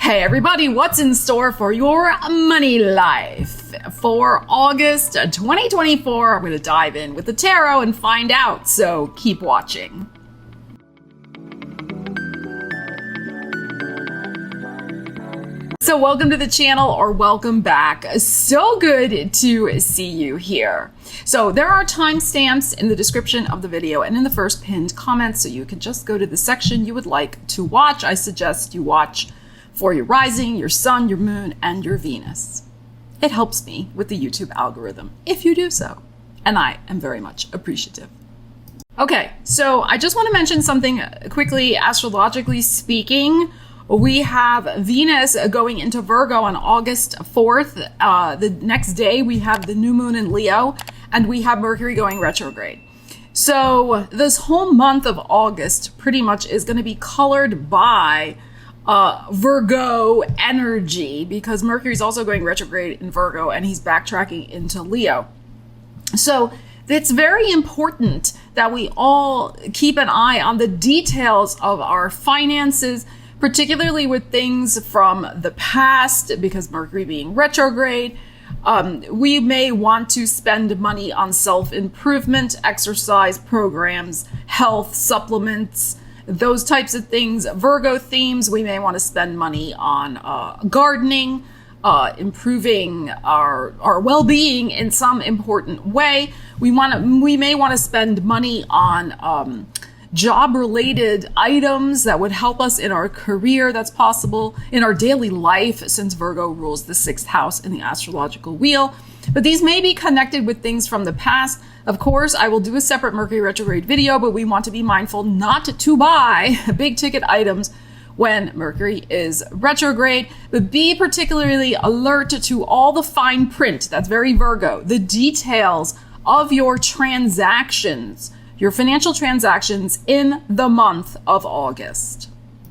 Hey everybody, what's in store for your money life? For August 2024, I'm going to dive in with the tarot and find out, so keep watching. So welcome to the channel, or welcome back. So good to see you here. So there are timestamps in the description of the video and in the first pinned comment, so you can just go to the section you would like to watch. I suggest you watch for your rising, your sun, your moon, and your Venus. It helps me with the YouTube algorithm if you do so, and I am very much appreciative. Okay, so I just want to mention something quickly, astrologically speaking. We have Venus going into Virgo on August 4th. The next day we have the new moon in Leo, and we have Mercury going retrograde. So this whole month of August pretty much is going to be colored by Virgo energy, because Mercury is also going retrograde in Virgo and he's backtracking into Leo. So it's very important that we all keep an eye on the details of our finances, particularly with things from the past, because Mercury being retrograde. We may want to spend money on self-improvement, exercise programs, health supplements, those types of things. Virgo themes, we may want to spend money on gardening, improving our well-being in some important way. We may want to spend money on job-related items that would help us in our career. That's possible in our daily life, since Virgo rules the 6th house in the astrological wheel. But these may be connected with things from the past. Of course, I will do a separate Mercury retrograde video, but we want to be mindful not to buy big ticket items when Mercury is retrograde. But be particularly alert to all the fine print. That's very Virgo. The details of your transactions, your financial transactions in the month of August.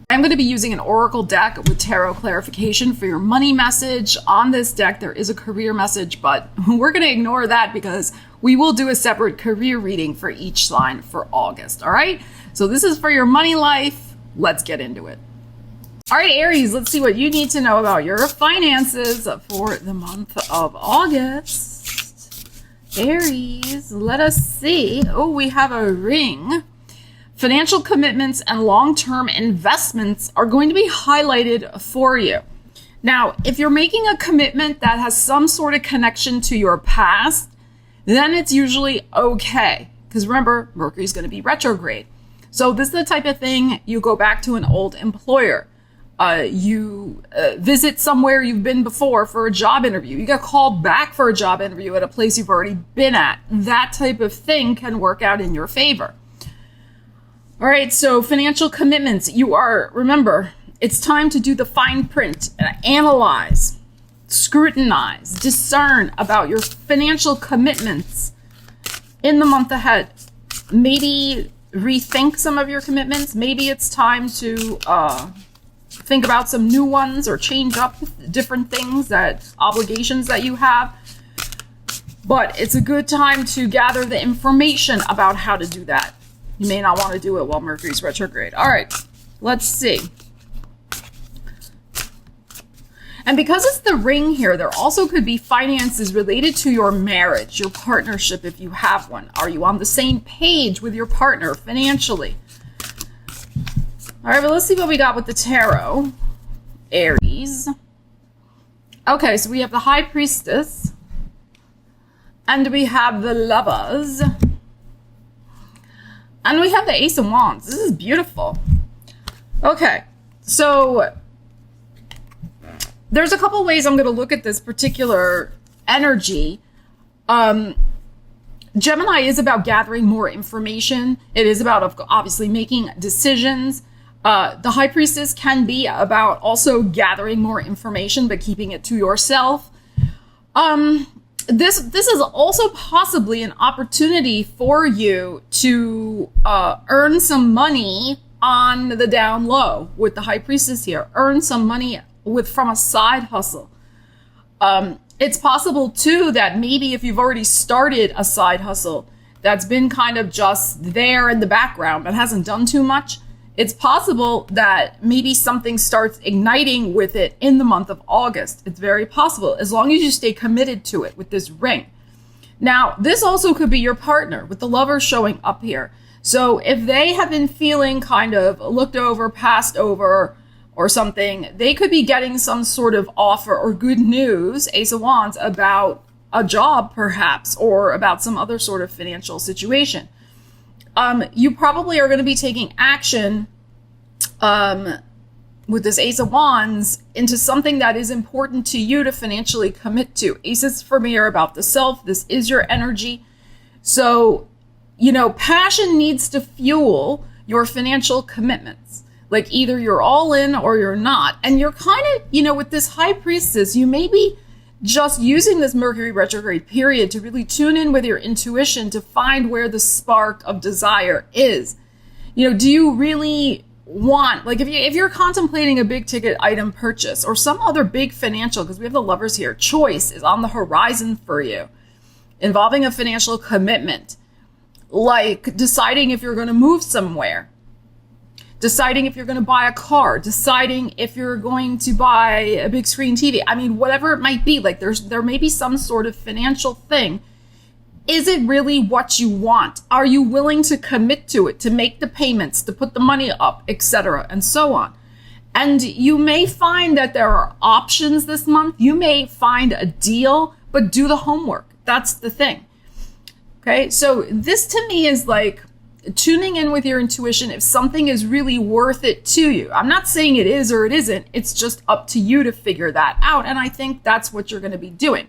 I'm going to be using an oracle deck with tarot clarification for your money message. On this deck, there is a career message, but we're going to ignore that because we will do a separate career reading for each sign for August. All right. So this is for your money life. Let's get into it. All right, Aries, let's see what you need to know about your finances for the month of August. Aries, let us see. Oh, we have a ring. Financial commitments and long-term investments are going to be highlighted for you. Now, if you're making a commitment that has some sort of connection to your past, then it's usually okay. Because remember, Mercury is going to be retrograde. So this is the type of thing you go back to an old employer. You visit somewhere you've been before for a job interview. You get called back for a job interview at a place you've already been at. That type of thing can work out in your favor. All right, so financial commitments. Remember, it's time to do the fine print, analyze, scrutinize, discern about your financial commitments in the month ahead. Maybe rethink some of your commitments. Maybe it's time to think about some new ones or change up different things, obligations that you have. But it's a good time to gather the information about how to do that. You may not want to do it while Mercury's retrograde. All right, let's see. And because it's the ring here, there also could be finances related to your marriage, your partnership, if you have one. Are you on the same page with your partner financially? All right, but let's see what we got with the tarot. Aries. Okay, so we have the High Priestess. And we have the Lovers. And we have the Ace of Wands. This is beautiful. Okay, so there's a couple ways I'm going to look at this particular energy. Gemini is about gathering more information. It is about obviously making decisions. The High Priestess can be about also gathering more information, but keeping it to yourself. This is also possibly an opportunity for you to earn some money on the down low with the High Priestess here. Earn some money from a side hustle. It's possible too that maybe if you've already started a side hustle that's been kind of just there in the background but hasn't done too much, It's possible that maybe something starts igniting with it in the month of August. It's very possible, as long as you stay committed to it with this ring. Now, this also could be your partner, with the Lovers showing up here. So if they have been feeling kind of looked over, passed over, or something, they could be getting some sort of offer or good news, Ace of Wands, about a job perhaps, or about some other sort of financial situation. You probably are going to be taking action with this Ace of Wands into something that is important to you to financially commit to. Aces for me are about the self. This is your energy. So, you know, passion needs to fuel your financial commitments. Like either you're all in or you're not. And you're kind of, you know, with this High Priestess, you may be just using this Mercury retrograde period to really tune in with your intuition to find where the spark of desire is. You know, do you really want, like if you're contemplating a big ticket item purchase or some other big financial, because we have the Lovers here, choice is on the horizon for you, involving a financial commitment, like deciding if you're going to move somewhere, deciding if you're going to buy a car, deciding if you're going to buy a big screen TV. I mean, whatever it might be, like there may be some sort of financial thing. Is it really what you want? Are you willing to commit to it, to make the payments, to put the money up, etc., and so on? And you may find that there are options this month. You may find a deal, but do the homework. That's the thing. Okay, so this to me is like tuning in with your intuition if something is really worth it to you. I'm not saying it is or it isn't. It's just up to you to figure that out. And I think that's what you're going to be doing.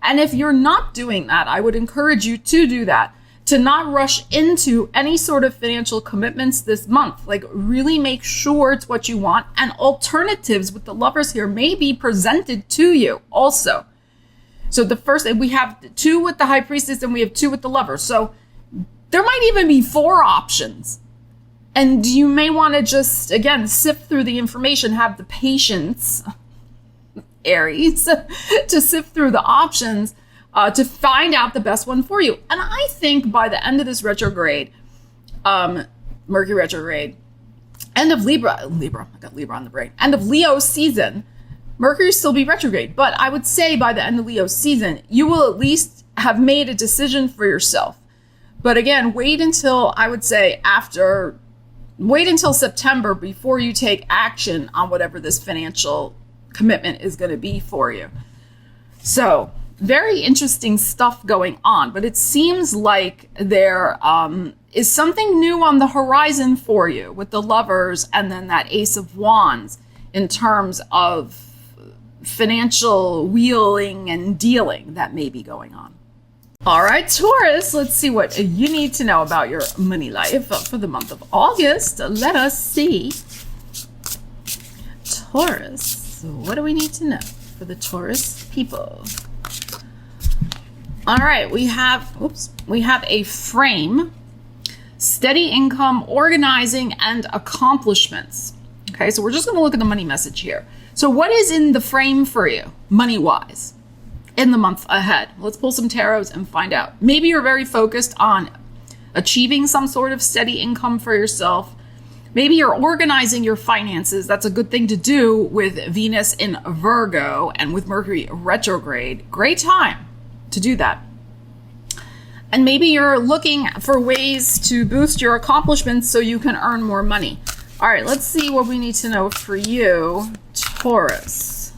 And if you're not doing that, I would encourage you to do that, to not rush into any sort of financial commitments this month. Like really make sure it's what you want, and alternatives with the Lovers here may be presented to you also. So the first, we have 2 with the High Priestess and we have 2 with the Lovers. So there might even be 4 options. And you may want to just, again, sift through the information, have the patience, Aries, to sift through the options to find out the best one for you. And I think by the end of this retrograde, Mercury retrograde, end of Libra, I got Libra on the brain, end of Leo season, Mercury still be retrograde. But I would say by the end of Leo season, you will at least have made a decision for yourself. But again, wait until, I would say wait until September before you take action on whatever this financial commitment is going to be for you. So very interesting stuff going on, but it seems like there is something new on the horizon for you with the Lovers and then that Ace of Wands in terms of financial wheeling and dealing that may be going on. All right, Taurus, let's see what you need to know about your money life for the month of August. Let us see. Taurus, what do we need to know for the Taurus people? All right, we have a frame, steady income, organizing, and accomplishments. Okay, so we're just going to look at the money message here. So what is in the frame for you, money-wise, in the month ahead? Let's pull some tarots and find out. Maybe you're very focused on achieving some sort of steady income for yourself. Maybe you're organizing your finances. That's a good thing to do with Venus in Virgo and with Mercury retrograde. Great time to do that. And maybe you're looking for ways to boost your accomplishments so you can earn more money. All right, let's see what we need to know for you, Taurus.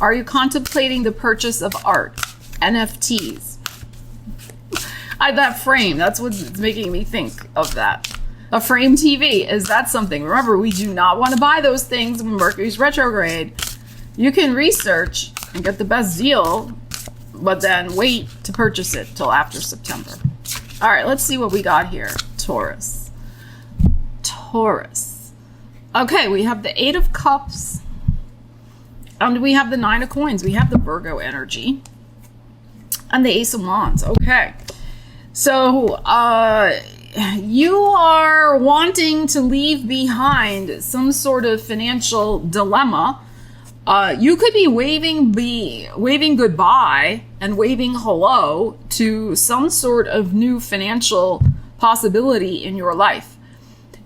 Are you contemplating the purchase of art, NFTs? That frame, that's what's making me think of that. A frame TV, is that something? Remember, we do not want to buy those things when Mercury's retrograde. You can research and get the best deal, but then wait to purchase it till after September. All right, let's see what we got here, Taurus. Taurus. Okay, we have the 8 of Cups. And we have the 9 of Coins. We have the Virgo energy. And the Ace of Wands. Okay. So, you are wanting to leave behind some sort of financial dilemma. You could be waving goodbye and waving hello to some sort of new financial possibility in your life.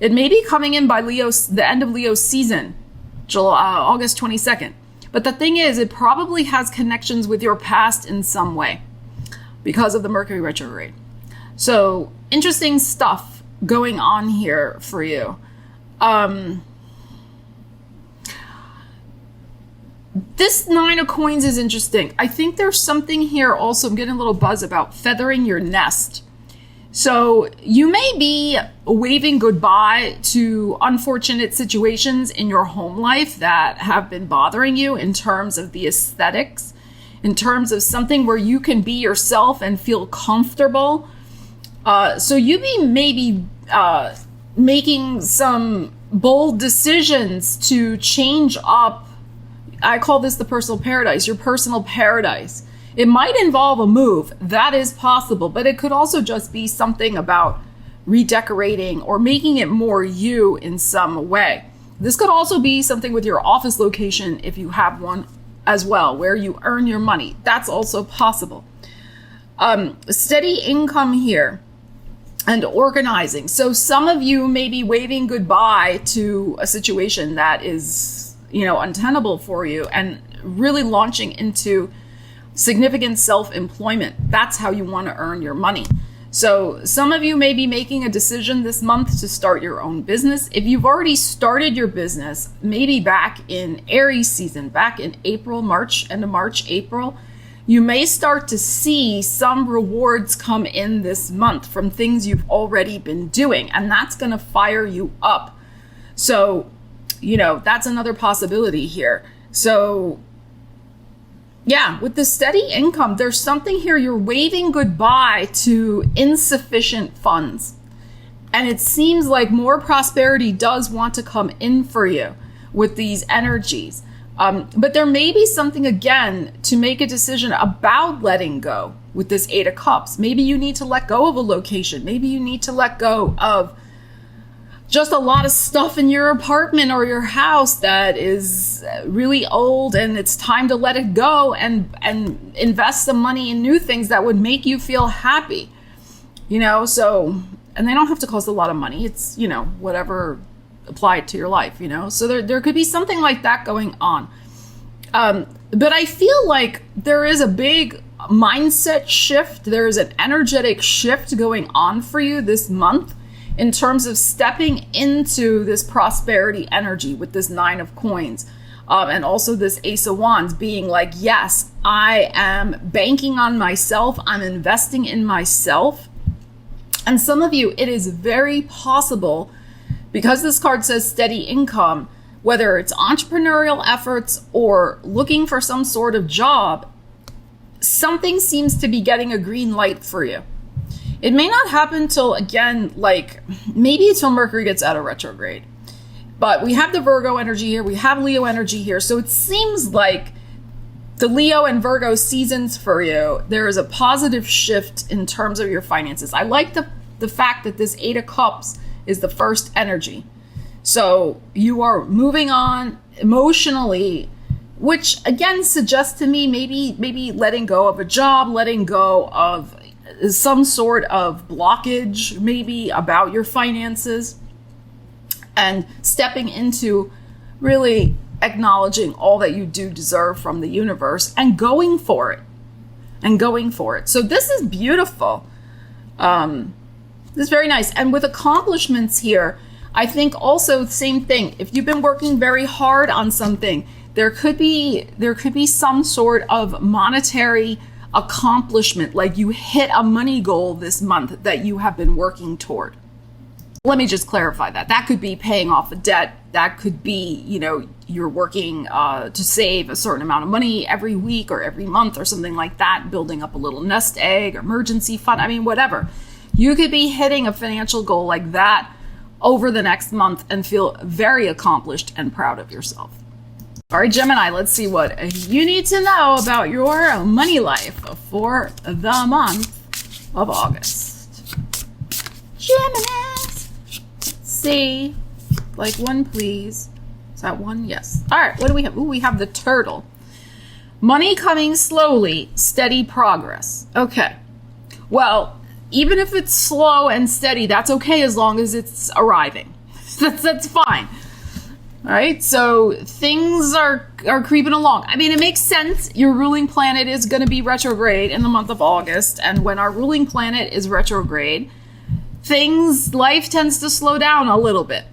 It may be coming in by the end of Leo's season, August 22nd. But the thing is, it probably has connections with your past in some way because of the Mercury retrograde. So interesting stuff going on here for you. This 9 of coins is interesting. I think there's something here also, I'm getting a little buzz about feathering your nest. So you may be waving goodbye to unfortunate situations in your home life that have been bothering you in terms of the aesthetics, in terms of something where you can be yourself and feel comfortable. So you be maybe making some bold decisions to change up. I call this the personal paradise, your personal paradise. It might involve a move, that is possible, but it could also just be something about redecorating or making it more you in some way. This could also be something with your office location if you have one as well, where you earn your money. That's also possible. Steady income here and organizing. So some of you may be waving goodbye to a situation that is, untenable for you and really launching into significant self-employment. That's how you want to earn your money. So some of you may be making a decision this month to start your own business. If you've already started your business, maybe back in Aries season, back in April, March, end of March, April, you may start to see some rewards come in this month from things you've already been doing, and that's going to fire you up. So, that's another possibility here. So, yeah, with the steady income, there's something here. You're waving goodbye to insufficient funds. And it seems like more prosperity does want to come in for you with these energies. But there may be something, again, to make a decision about letting go with this 8 of Cups. Maybe you need to let go of a location. Maybe you need to let go of just a lot of stuff in your apartment or your house that is really old, and it's time to let it go and invest some money in new things that would make you feel happy. So, and they don't have to cost a lot of money. It's, whatever applied to your life, So there could be something like that going on. But I feel like there is a big mindset shift. There is an energetic shift going on for you this month in terms of stepping into this prosperity energy with this 9 of coins. And also this Ace of Wands being like, yes, I am banking on myself. I'm investing in myself. And some of you, it is very possible, because this card says steady income, whether it's entrepreneurial efforts or looking for some sort of job, something seems to be getting a green light for you. It may not happen till, again, maybe till Mercury gets out of retrograde. But we have the Virgo energy here. We have Leo energy here. So it seems like the Leo and Virgo seasons for you, there is a positive shift in terms of your finances. I like the fact that this 8 of Cups is the first energy. So you are moving on emotionally, which again suggests to me maybe letting go of a job, letting go of some sort of blockage maybe about your finances, and stepping into really acknowledging all that you do deserve from the universe and going for it. So this is beautiful. This is very nice. And with accomplishments here, I think also the same thing. If you've been working very hard on something, there could be some sort of monetary accomplishment, like you hit a money goal this month that you have been working toward. Let me just clarify that. That could be paying off a debt. That could be, you're working to save a certain amount of money every week or every month or something like that, building up a little nest egg, emergency fund, whatever. You could be hitting a financial goal like that over the next month and feel very accomplished and proud of yourself. All right, Gemini, let's see what you need to know about your money life for the month of August. Geminis. Let's see. One, please. Is that one? Yes. All right, what do we have? Ooh, we have the Turtle. Money coming slowly, steady progress. Okay. Well, even if it's slow and steady, that's okay as long as it's arriving. That's fine. All right, so things are creeping along. I mean, it makes sense. Your ruling planet is going to be retrograde in the month of August, and when our ruling planet is retrograde, life tends to slow down a little bit.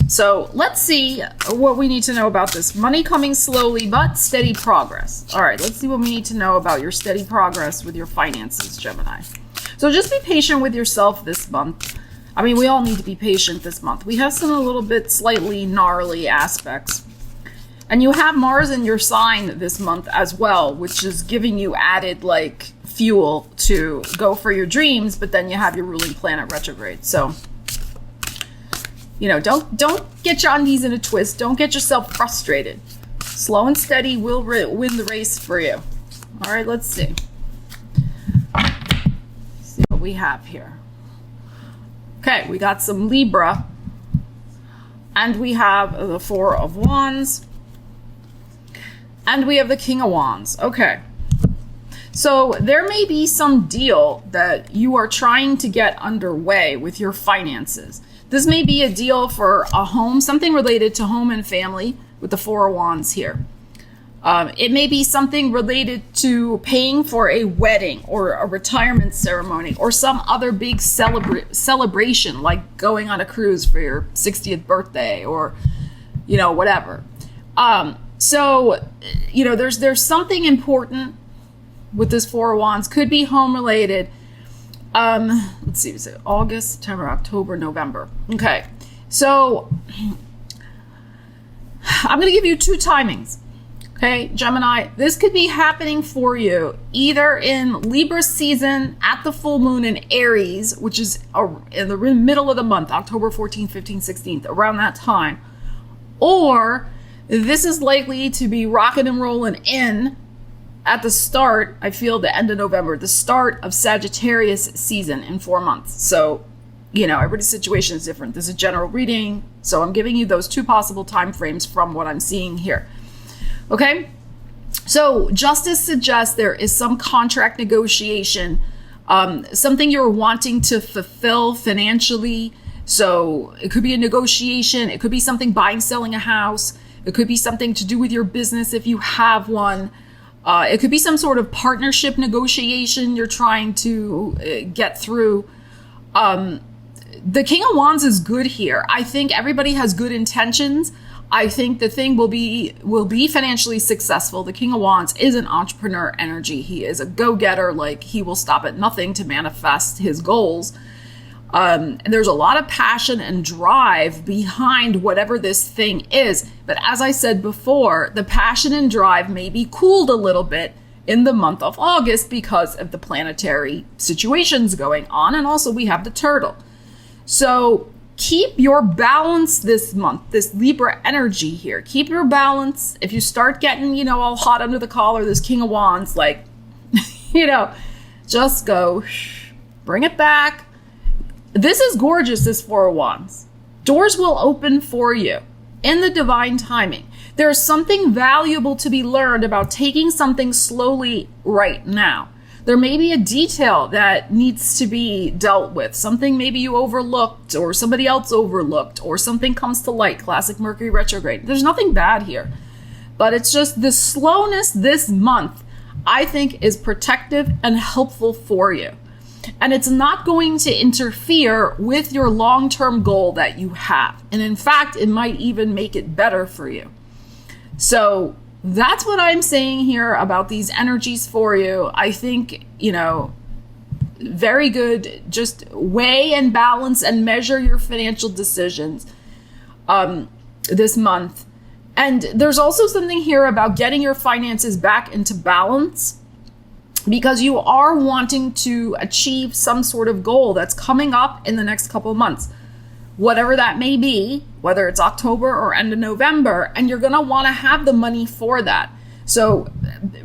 So let's see what we need to know about this. Money coming slowly, but steady progress. All right, let's see what we need to know about your steady progress with your finances, Gemini. So just be patient with yourself this month. I mean, we all need to be patient this month. We have some a little bit slightly gnarly aspects. And you have Mars in your sign this month as well, which is giving you added like fuel to go for your dreams, but then you have your ruling planet retrograde. So, you know, don't get your undies in a twist. Don't get yourself frustrated. Slow and steady will win the race for you. All right, let's see. See what we have here. Okay, we got some Libra, and we have the Four of Wands, and we have the King of Wands. Okay, so there may be some deal that you are trying to get underway with your finances. This may be a deal for a home, something related to home and family with the Four of Wands here. It may be something related to paying for a wedding or a retirement ceremony or some other big celebration, like going on a cruise for your 60th birthday or, you know, whatever. So, you know, there's something important with this Four of Wands. Could be home related. Let's see, is it August, September, October, November? Okay, so I'm going to give you two timings. Okay, Gemini, this could be happening for you either in Libra season at the full moon in Aries, which is in the middle of the month, October 14th, 15th, 16th, around that time. Or this is likely to be rocking and rolling in at the start, I feel the end of November, the start of Sagittarius season in 4 months. So, you know, everybody's situation is different. This is a general reading. So I'm giving you those two possible time frames from what I'm seeing here. Okay, so justice suggests there is some contract negotiation, something you're wanting to fulfill financially. So it could be a negotiation. It could be something buying, selling a house. It could be something to do with your business if you have one. It could be some sort of partnership negotiation you're trying to get through. The King of Wands is good here. I think everybody has good intentions. I think the thing will be financially successful. The King of Wands is an entrepreneur energy. He is a go-getter. Like, he will stop at nothing to manifest his goals. And there's a lot of passion and drive behind whatever this thing is. But as I said before, the passion and drive may be cooled a little bit in the month of August because of the planetary situations going on. And also we have the turtle. So keep your balance this month, this Libra energy here. Keep your balance. If you start getting, you know, all hot under the collar, this King of Wands, like, you know, just go, bring it back. This is gorgeous, this Four of Wands. Doors will open for you in the divine timing. There's something valuable to be learned about taking something slowly right now. There may be a detail that needs to be dealt with, something maybe you overlooked or somebody else overlooked, or something comes to light, classic Mercury retrograde. There's nothing bad here, but it's just the slowness this month, I think, is protective and helpful for you. And it's not going to interfere with your long-term goal that you have. And in fact, it might even make it better for you. So that's what I'm saying here about these energies for you. I think, you know, very good. Just weigh and balance and measure your financial decisions this month. And there's also something here about getting your finances back into balance, because you are wanting to achieve some sort of goal that's coming up in the next couple of months, whatever that may be, whether it's October or end of November, and you're going to want to have the money for that. So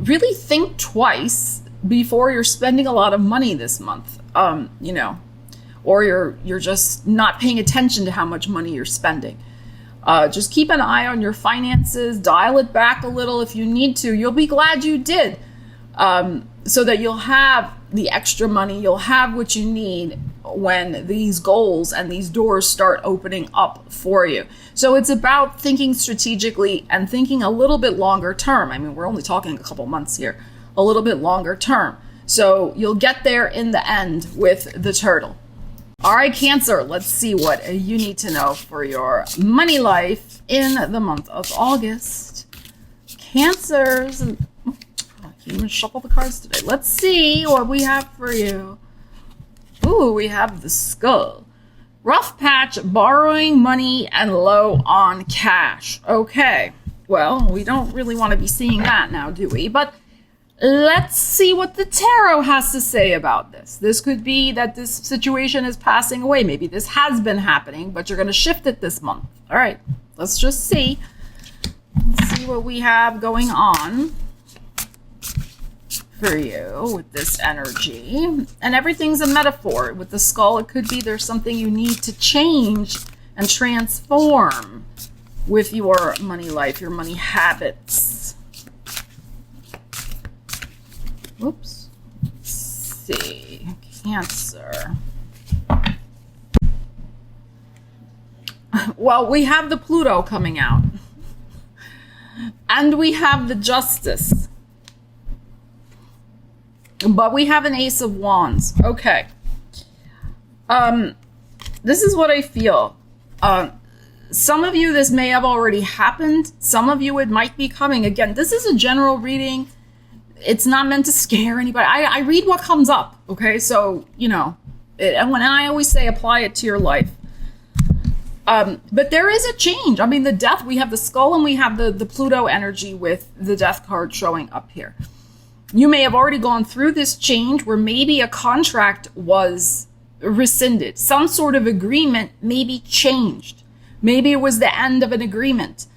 really think twice before you're spending a lot of money this month, you know, or you're just not paying attention to how much money you're spending. Just keep an eye on your finances, dial it back a little if you need to. You'll be glad you did. So that you'll have the extra money, you'll have what you need when these goals and these doors start opening up for you. So it's about thinking strategically and thinking a little bit longer term. I mean, we're only talking a couple months here, a little bit longer term. So you'll get there in the end with the turtle. All right, Cancer, let's see what you need to know for your money life in the month of August. Cancers. I can't even shuffle the cards today. Let's see what we have for you. Ooh, we have the skull. Rough patch, borrowing money, and low on cash. Okay, well, we don't really want to be seeing that now, do we? But let's see what the tarot has to say about this. This could be that this situation is passing away. Maybe this has been happening, but you're going to shift it this month. All right, let's just see. Let's see what we have going on for you with this energy. And everything's a metaphor. With the skull, it could be there's something you need to change and transform with your money life, your money habits. Whoops. Let's see. Cancer. Well, we have the Pluto coming out. And we have the Justice. But we have an Ace of Wands. Okay. This is what I feel. Some of you, this may have already happened. Some of you, it might be coming. Again, this is a general reading. It's not meant to scare anybody. I read what comes up. Okay. So, you know, and when I always say apply it to your life. But there is a change. I mean, the death, we have the skull and we have the Pluto energy with the death card showing up here. You may have already gone through this change where maybe a contract was rescinded. Some sort of agreement maybe changed. Maybe it was the end of an agreement,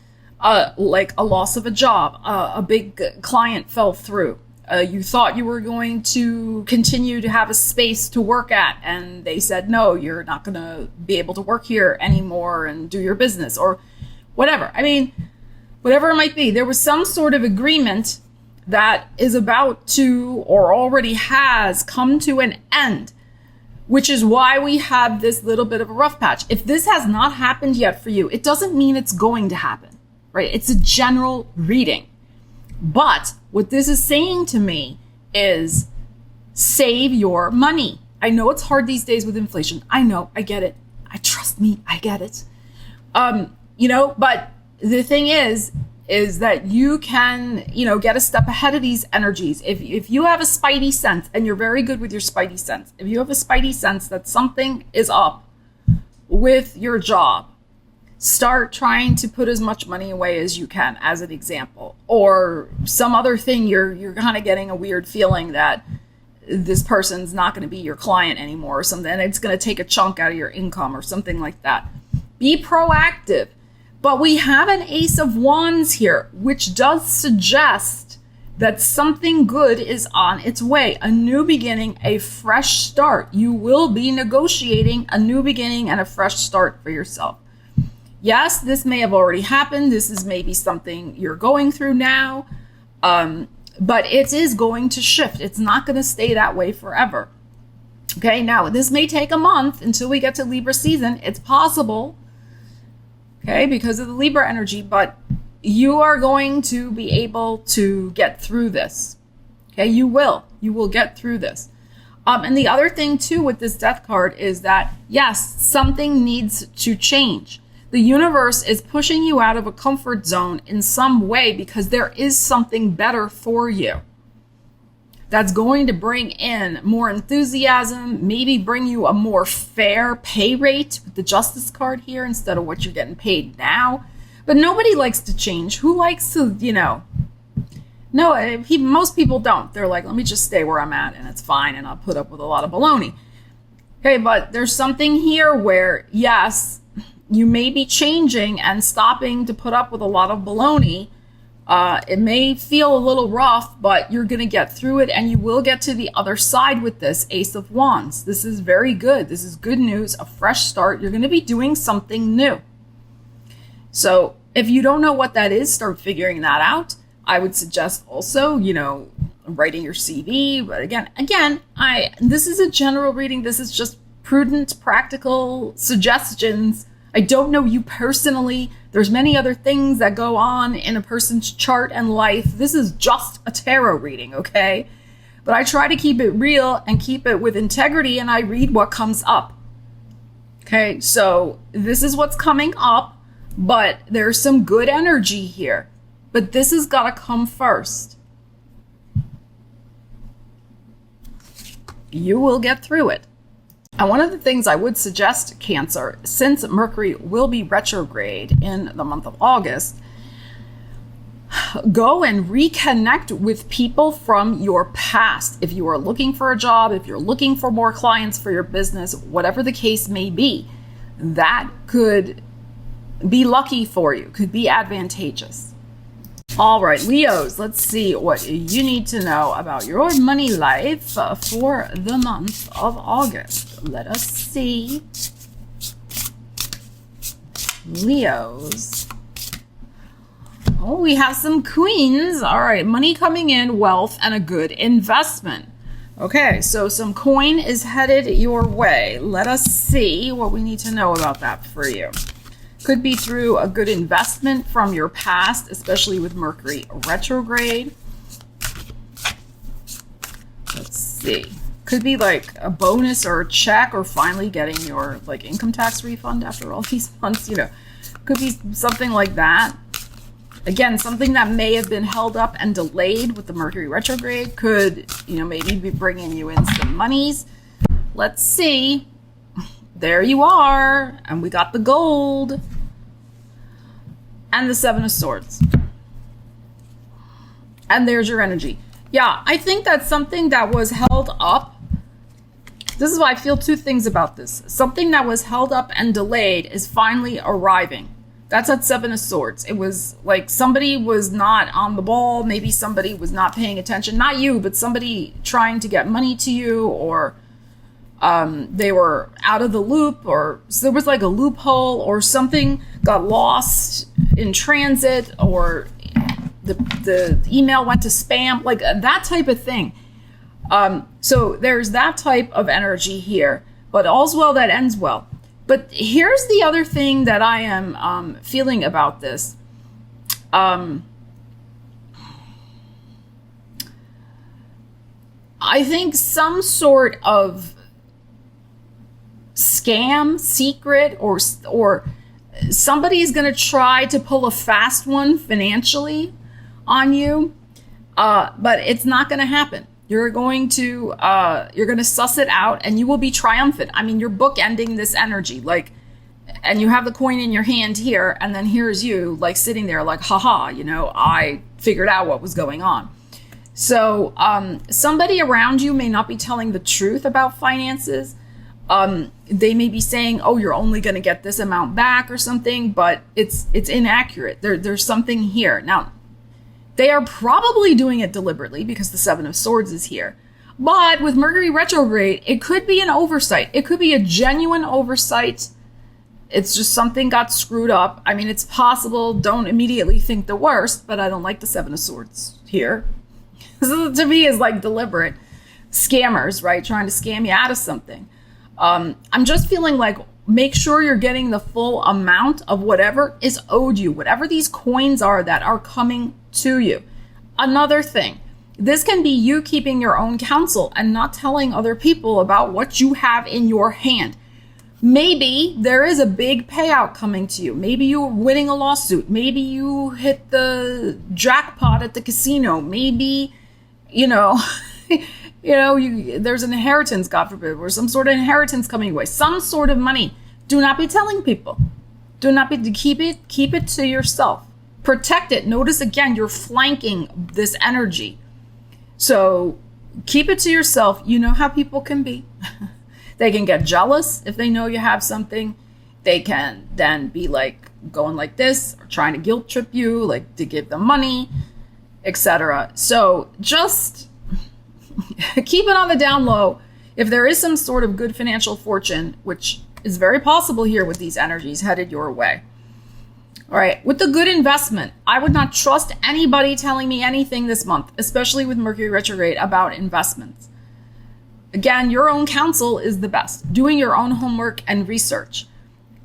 like a loss of a job. A big client fell through. You thought you were going to continue to have a space to work at, and they said, no, you're not going to be able to work here anymore and do your business or whatever. I mean, whatever it might be, there was some sort of agreement that is about to or already has come to an end, which is why we have this little bit of a rough patch. If this has not happened yet for you, it doesn't mean it's going to happen, right? It's a general reading. But what this is saying to me is save your money. I know it's hard these days with inflation. I know, I get it. Trust me, I get it. You know, but the thing is that you can, you know, get a step ahead of these energies. If you have a spidey sense, and you're very good with your spidey sense, if you have a spidey sense that something is up with your job, start trying to put as much money away as you can, as an example, or some other thing. You're kind of getting a weird feeling that this person's not going to be your client anymore or something, and it's going to take a chunk out of your income or something like that. Be proactive. But we have an Ace of Wands here, which does suggest that something good is on its way. A new beginning, a fresh start. You will be negotiating a new beginning and a fresh start for yourself. Yes, this may have already happened. This is maybe something you're going through now. But it is going to shift. It's not going to stay that way forever. Okay, now this may take a month until we get to Libra season. It's possible. Okay, because of the Libra energy, but you are going to be able to get through this. Okay, you will get through this. And the other thing too with this death card is that, yes, something needs to change. The universe is pushing you out of a comfort zone in some way because there is something better for you that's going to bring in more enthusiasm, maybe bring you a more fair pay rate with the Justice card here instead of what you're getting paid now. But nobody likes to change. Who likes to, you know, no, most people don't. They're like, let me just stay where I'm at and it's fine and I'll put up with a lot of baloney. Okay, but there's something here where, yes, you may be changing and stopping to put up with a lot of baloney. It may feel a little rough, but you're going to get through it and you will get to the other side with this Ace of Wands. This is very good. This is good news, a fresh start. You're going to be doing something new. So if you don't know what that is, start figuring that out. I would suggest also, you know, writing your CV. But again, this is a general reading. This is just prudent, practical suggestions. I don't know you personally. There's many other things that go on in a person's chart and life. This is just a tarot reading, okay? But I try to keep it real and keep it with integrity, and I read what comes up. Okay, so this is what's coming up, but there's some good energy here. But this has got to come first. You will get through it. And one of the things I would suggest, Cancer, since Mercury will be retrograde in the month of August, go and reconnect with people from your past. If you are looking for a job, if you're looking for more clients for your business, whatever the case may be, that could be lucky for you, could be advantageous. All right, Leos, let's see what you need to know about your money life for the month of August. Let us see. Leos. Oh, we have some queens. All right, money coming in, wealth, and a good investment. Okay, so some coin is headed your way. Let us see what we need to know about that for you. Could be through a good investment from your past, especially with Mercury retrograde. Let's see. Could be like a bonus or a check, or finally getting your like income tax refund after all these months, you know. Could be something like that. Again, something that may have been held up and delayed with the Mercury retrograde could, you know, maybe be bringing you in some monies. Let's see. There you are. And we got the gold. And the Seven of Swords. And there's your energy. Yeah, I think that's something that was held up. This is why I feel two things about this. Something that was held up and delayed is finally arriving. That's at Seven of Swords. It was like somebody was not on the ball. Maybe somebody was not paying attention. Not you, but somebody trying to get money to you, or they were out of the loop, or so there was like a loophole, or something got lost in transit, or the email went to spam, like that type of thing. So there's that type of energy here, but all's well that ends well. But here's the other thing that I am feeling about this. I think some sort of scam, secret, or somebody's going to try to pull a fast one financially on you, but it's not going to happen. You're going to suss it out, and you will be triumphant. I mean, you're bookending this energy, like, and you have the coin in your hand here, and then here's you, like, sitting there, like, haha, you know, I figured out what was going on. So, somebody around you may not be telling the truth about finances. They may be saying, oh, you're only going to get this amount back or something, but it's inaccurate. There's something here. Now, they are probably doing it deliberately because the Seven of Swords is here. But with Mercury retrograde, it could be an oversight. It could be a genuine oversight. It's just something got screwed up. I mean, it's possible. Don't immediately think the worst, but I don't like the Seven of Swords here. This to me is like deliberate scammers, right? Trying to scam you out of something. I'm just feeling like, make sure you're getting the full amount of whatever is owed you, whatever these coins are that are coming to you. Another thing, this can be you keeping your own counsel and not telling other people about what you have in your hand. Maybe there is a big payout coming to you. Maybe you're winning a lawsuit. Maybe you hit the jackpot at the casino. Maybe, you know, there's an inheritance, God forbid, or some sort of inheritance coming your way, some sort of money. Do not be telling people. Do not be, keep it to yourself. Protect it. Notice again, you're flanking this energy. So keep it to yourself. You know how people can be. They can get jealous if they know you have something. They can then be like going like this, or trying to guilt trip you, like to give them money, etc. So just keep it on the down low. If there is some sort of good financial fortune, which is very possible here with these energies headed your way. All right, with the good investment, I would not trust anybody telling me anything this month, especially with Mercury retrograde, about investments. Again, your own counsel is the best. Doing your own homework and research.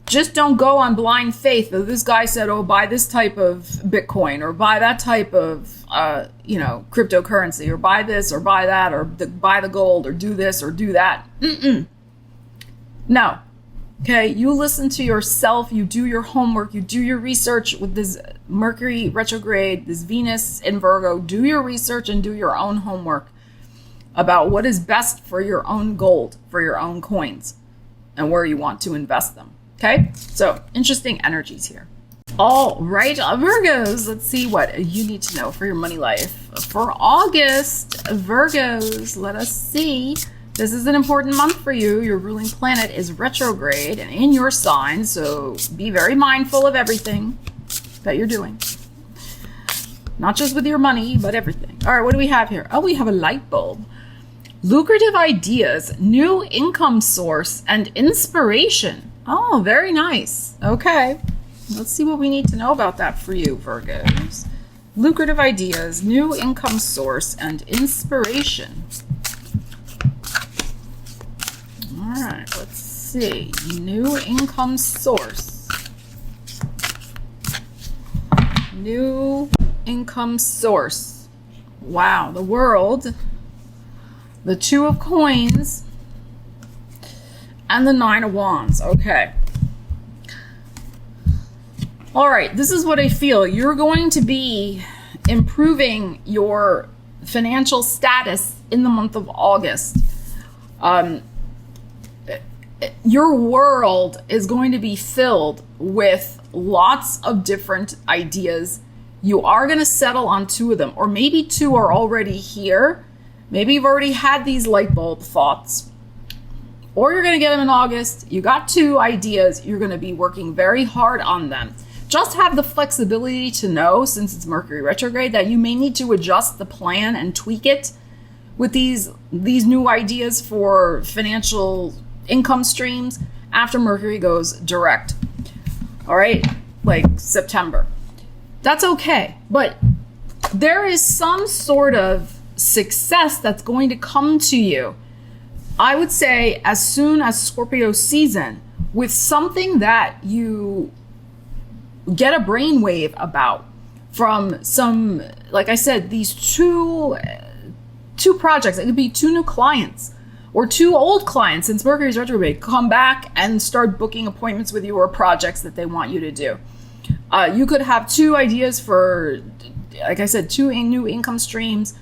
Just don't go on blind faith that this guy said, oh, buy this type of Bitcoin or buy that type of, cryptocurrency or buy this or buy that or buy the gold or do this or do that. No. Okay. You listen to yourself. You do your homework. You do your research with this Mercury retrograde, this Venus in Virgo. Do your research and do your own homework about what is best for your own gold, for your own coins, and where you want to invest them. Okay, so interesting energies here. All right, Virgos, let's see what you need to know for your money life. For August, Virgos, let us see. This is an important month for you. Your ruling planet is retrograde and in your sign, so be very mindful of everything that you're doing. Not just with your money, but everything. All right, what do we have here? Oh, we have a light bulb. Lucrative ideas, new income source, and inspiration. Oh, very nice. Okay. Let's see what we need to know about that for you, Virgos. Lucrative ideas, new income source, and inspiration. All right, let's see. New income source. New income source. Wow, the world. The Two of Coins. And the Nine of Wands. Okay. All right. This is what I feel. You're going to be improving your financial status in the month of August. Your world is going to be filled with lots of different ideas. You are going to settle on two of them, or maybe two are already here. Maybe you've already had these light bulb thoughts. Or you're going to get them in August. You got two ideas. You're going to be working very hard on them. Just have the flexibility to know, since it's Mercury retrograde, that you may need to adjust the plan and tweak it with these new ideas for financial income streams after Mercury goes direct. All right, like September. That's okay. But there is some sort of success that's going to come to you, I would say, as soon as Scorpio season, with something that you get a brainwave about from some, like I said, these two projects. It could be two new clients or two old clients, since Mercury's retrograde, come back and start booking appointments with you or projects that they want you to do. You could have two ideas for, like I said, two new income streams,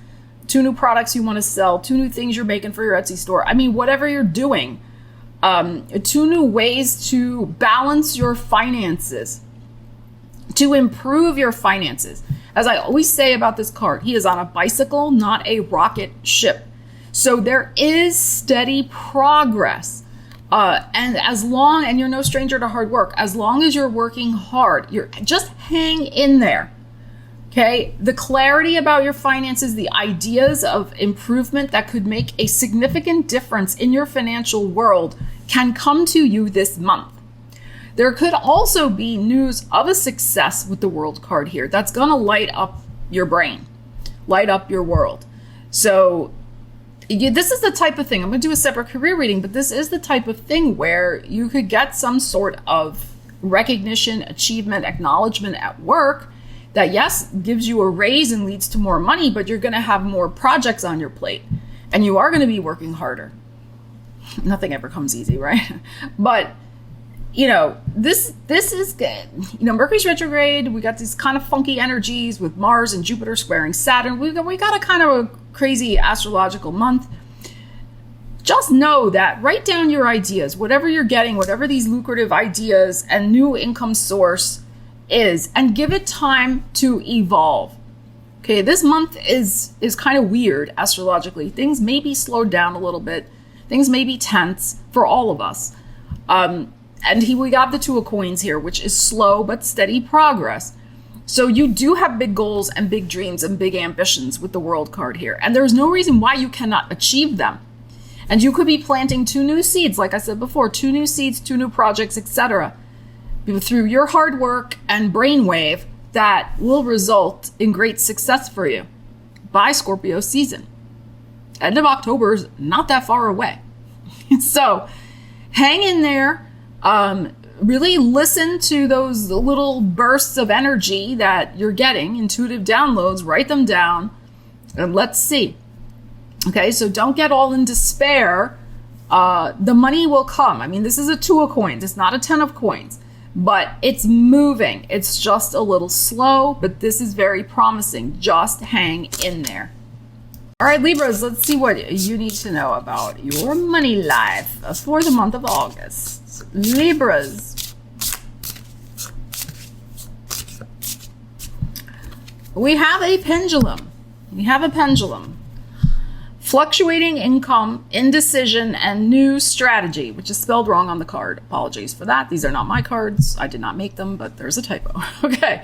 two new products you want to sell, two new things you're making for your Etsy store. I mean, whatever you're doing, two new ways to balance your finances, to improve your finances. As I always say about this card, he is on a bicycle, not a rocket ship. So there is steady progress. And you're no stranger to hard work. As long as you're working hard, you're just hang in there. Okay, the clarity about your finances, the ideas of improvement that could make a significant difference in your financial world can come to you this month. There could also be news of a success with the World card here that's going to light up your brain, light up your world. So this is the type of thing, I'm going to do a separate career reading, but this is the type of thing where you could get some sort of recognition, achievement, acknowledgement at work that, yes, gives you a raise and leads to more money, but you're going to have more projects on your plate and you are going to be working harder. Nothing ever comes easy, right? But, this is good. Mercury's retrograde. We got these kind of funky energies with Mars and Jupiter squaring Saturn. We got a kind of a crazy astrological month. Just know that, write down your ideas, whatever you're getting, whatever these lucrative ideas and new income source is, and give it time to evolve. Okay, this month is kind of weird astrologically. Things may be slowed down a little bit. Things may be tense for all of us. We got the Two of Coins here, which is slow but steady progress. So you do have big goals and big dreams and big ambitions with the World card here. And there's no reason why you cannot achieve them. And you could be planting two new seeds, like I said before, two new seeds, two new projects, etc., through your hard work and brainwave that will result in great success for you by Scorpio season. end of October is not that far away. So hang in there. Really listen to those little bursts of energy that you're getting, intuitive downloads, write them down, and let's see. Okay, so don't get all in despair. The money will come. I mean, this is a 2 of coins. It's not a 10 of coins, but it's moving. It's just a little slow, but this is very promising. Just hang in there. All right, Libras, let's see what you need to know about your money life for the month of August. Libras. We have a pendulum. We have a pendulum. Fluctuating income, indecision, and new strategy, which is spelled wrong on the card. Apologies for that. These are not my cards. I did not make them, but there's a typo. Okay.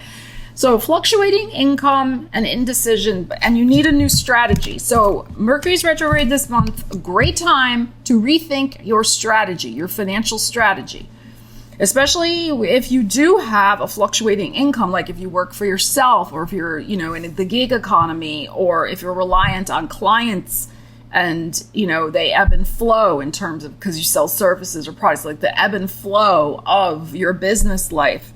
So fluctuating income and indecision, and you need a new strategy. So Mercury's retrograde this month, a great time to rethink your strategy, your financial strategy. Especially if you do have a fluctuating income, like if you work for yourself, or if you're, in the gig economy, or if you're reliant on clients and, they ebb and flow in terms of, because you sell services or products, like the ebb and flow of your business life.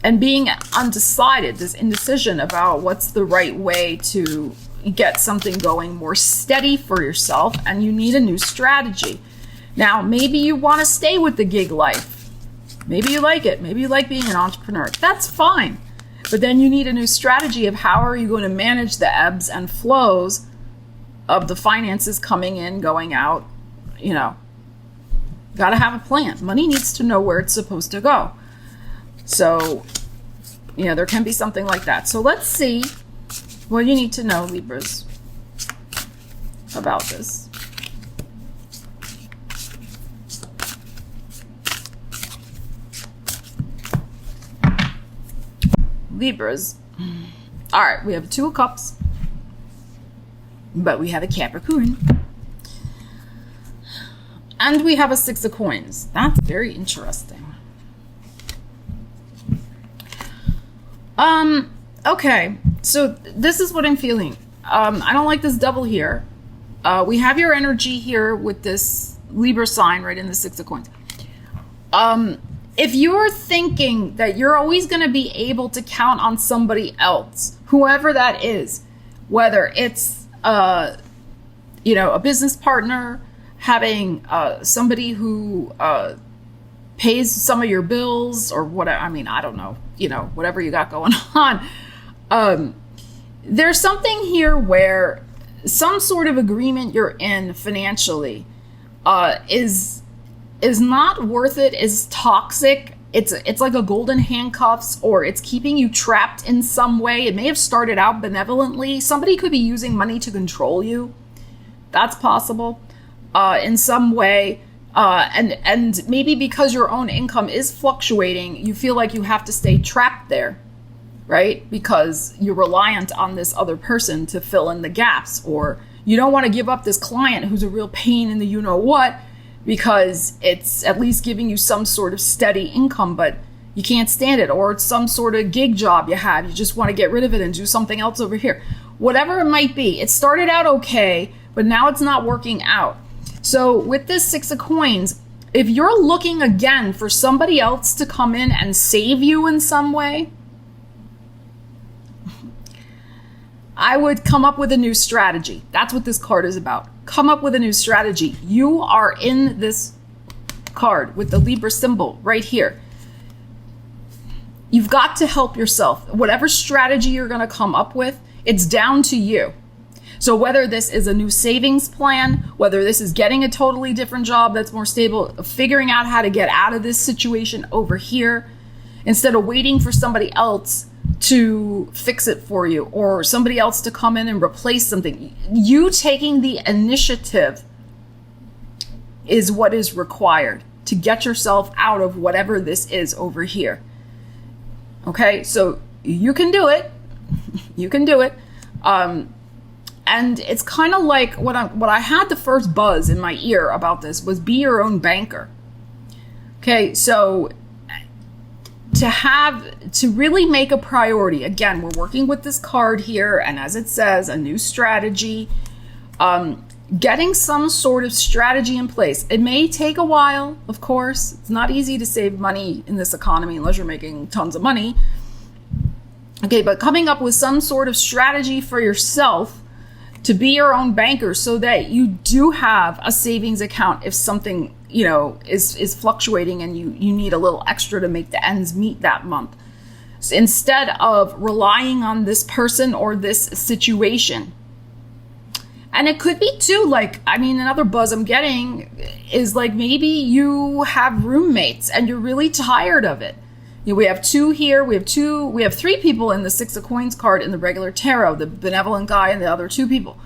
And being undecided, this indecision about what's the right way to get something going more steady for yourself, and you need a new strategy. Now, maybe you want to stay with the gig life. Maybe you like it. Maybe you like being an entrepreneur. That's fine. But then you need a new strategy of how are you going to manage the ebbs and flows of the finances coming in, going out. Got to have a plan. Money needs to know where it's supposed to go. So, there can be something like that. So let's see what you need to know, Libras, about this. Libras. All right, we have a 2 of Cups, but we have a Capricorn. And we have a 6 of Coins. That's very interesting. Okay, so this is what I'm feeling. I don't like this double here. We have your energy here with this Libra sign right in the 6 of Coins. If you're thinking that you're always going to be able to count on somebody else, whoever that is, whether it's, a business partner, having somebody who pays some of your bills or whatever, I don't know, whatever you got going on. There's something here where some sort of agreement you're in financially is not worth it, is toxic. It's like a golden handcuffs, or it's keeping you trapped in some way. It may have started out benevolently. Somebody could be using money to control you. That's possible in some way. And maybe because your own income is fluctuating, you feel like you have to stay trapped there, right? Because you're reliant on this other person to fill in the gaps, or you don't want to give up this client who's a real pain in the you-know-what, because it's at least giving you some sort of steady income, but you can't stand it. Or it's some sort of gig job you have. You just want to get rid of it and do something else over here. Whatever it might be. It started out okay, but now it's not working out. So with this 6 of Coins, if you're looking again for somebody else to come in and save you in some way, I would come up with a new strategy. That's what this card is about. Come up with a new strategy. You are in this card with the Libra symbol right here. You've got to help yourself. Whatever strategy you're going to come up with, it's down to you. So whether this is a new savings plan, whether this is getting a totally different job that's more stable, figuring out how to get out of this situation over here, instead of waiting for somebody else to fix it for you, or somebody else to come in and replace something. You taking the initiative is what is required to get yourself out of whatever this is over here. Okay, so you can do it. You can do it. And it's kind of like what I had the first buzz in my ear about this was be your own banker. Okay, so to really make a priority, again, we're working with this card here, and as it says, a new strategy. Getting some sort of strategy in place. It may take a while, of course. It's not easy to save money in this economy unless you're making tons of money. Okay, but coming up with some sort of strategy for yourself to be your own banker so that you do have a savings account if something, is fluctuating and you need a little extra to make the ends meet that month. So instead of relying on this person or this situation. And it could be too, another buzz I'm getting is maybe you have roommates and you're really tired of it. We have two here. We have three people in the Six of Coins card in the regular tarot, the benevolent guy and the other two people.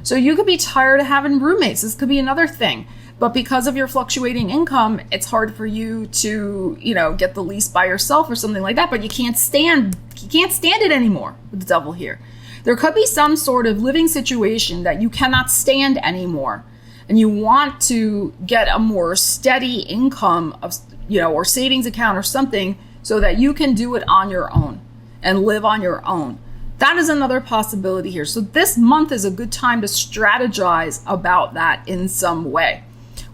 So you could be tired of having roommates. This could be another thing. But because of your fluctuating income, it's hard for you to, get the lease by yourself or something like that. But you can't stand it anymore with the devil here. There could be some sort of living situation that you cannot stand anymore. And you want to get a more steady income of, or savings account or something so that you can do it on your own and live on your own. That is another possibility here. So this month is a good time to strategize about that in some way.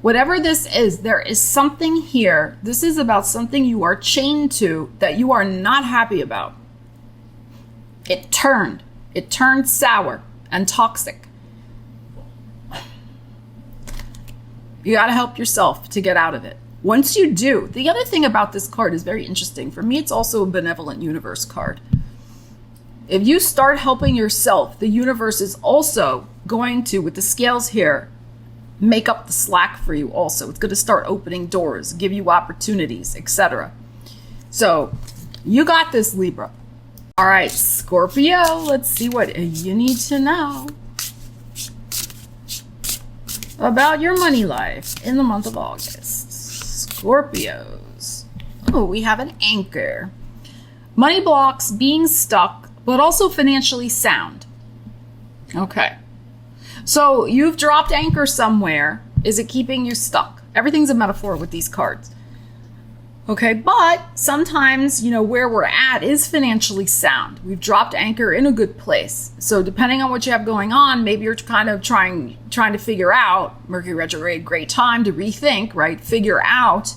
Whatever this is, there is something here. This is about something you are chained to that you are not happy about. It turned sour and toxic. You got to help yourself to get out of it. Once you do, the other thing about this card is very interesting. For me, it's also a benevolent universe card. If you start helping yourself, the universe is also going to, with the scales here, make up the slack for you also. It's going to start opening doors, give you opportunities, etc. So you got this, Libra. All right, Scorpio, let's see what you need to know about your money life in the month of August. Scorpios. Oh, we have an anchor. Money blocks, being stuck, but also financially sound. Okay. So you've dropped anchor somewhere. Is it keeping you stuck? Everything's a metaphor with these cards. Okay, but sometimes, where we're at is financially sound. We've dropped anchor in a good place. So depending on what you have going on, maybe you're kind of trying to figure out, Mercury retrograde, great time to rethink, right? Figure out,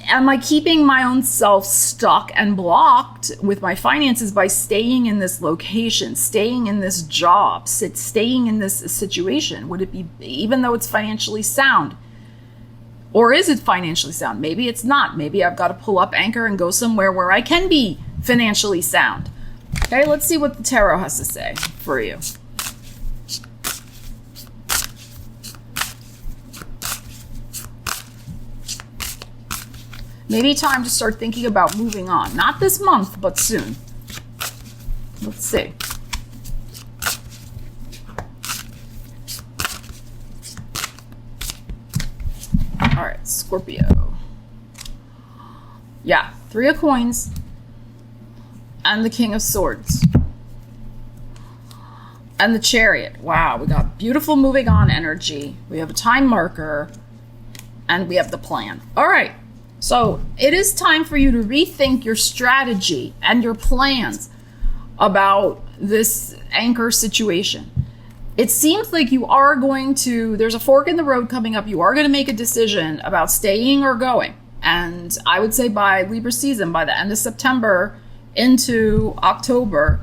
am I keeping my own self stuck and blocked with my finances by staying in this location, staying in this job, staying in this situation? Would it be, even though it's financially sound? Or is it financially sound? Maybe it's not. Maybe I've got to pull up anchor and go somewhere where I can be financially sound. Okay, let's see what the tarot has to say for you. Maybe time to start thinking about moving on. Not this month, but soon. Let's see. All right, Scorpio. Yeah, 3 of Coins and the King of Swords. And the Chariot. Wow, we got beautiful moving on energy. We have a time marker and we have the plan. All right, so it is time for you to rethink your strategy and your plans about this anchor situation. It seems like you are going to, there's a fork in the road coming up. You are going to make a decision about staying or going. And I would say by Libra season, by the end of September into October,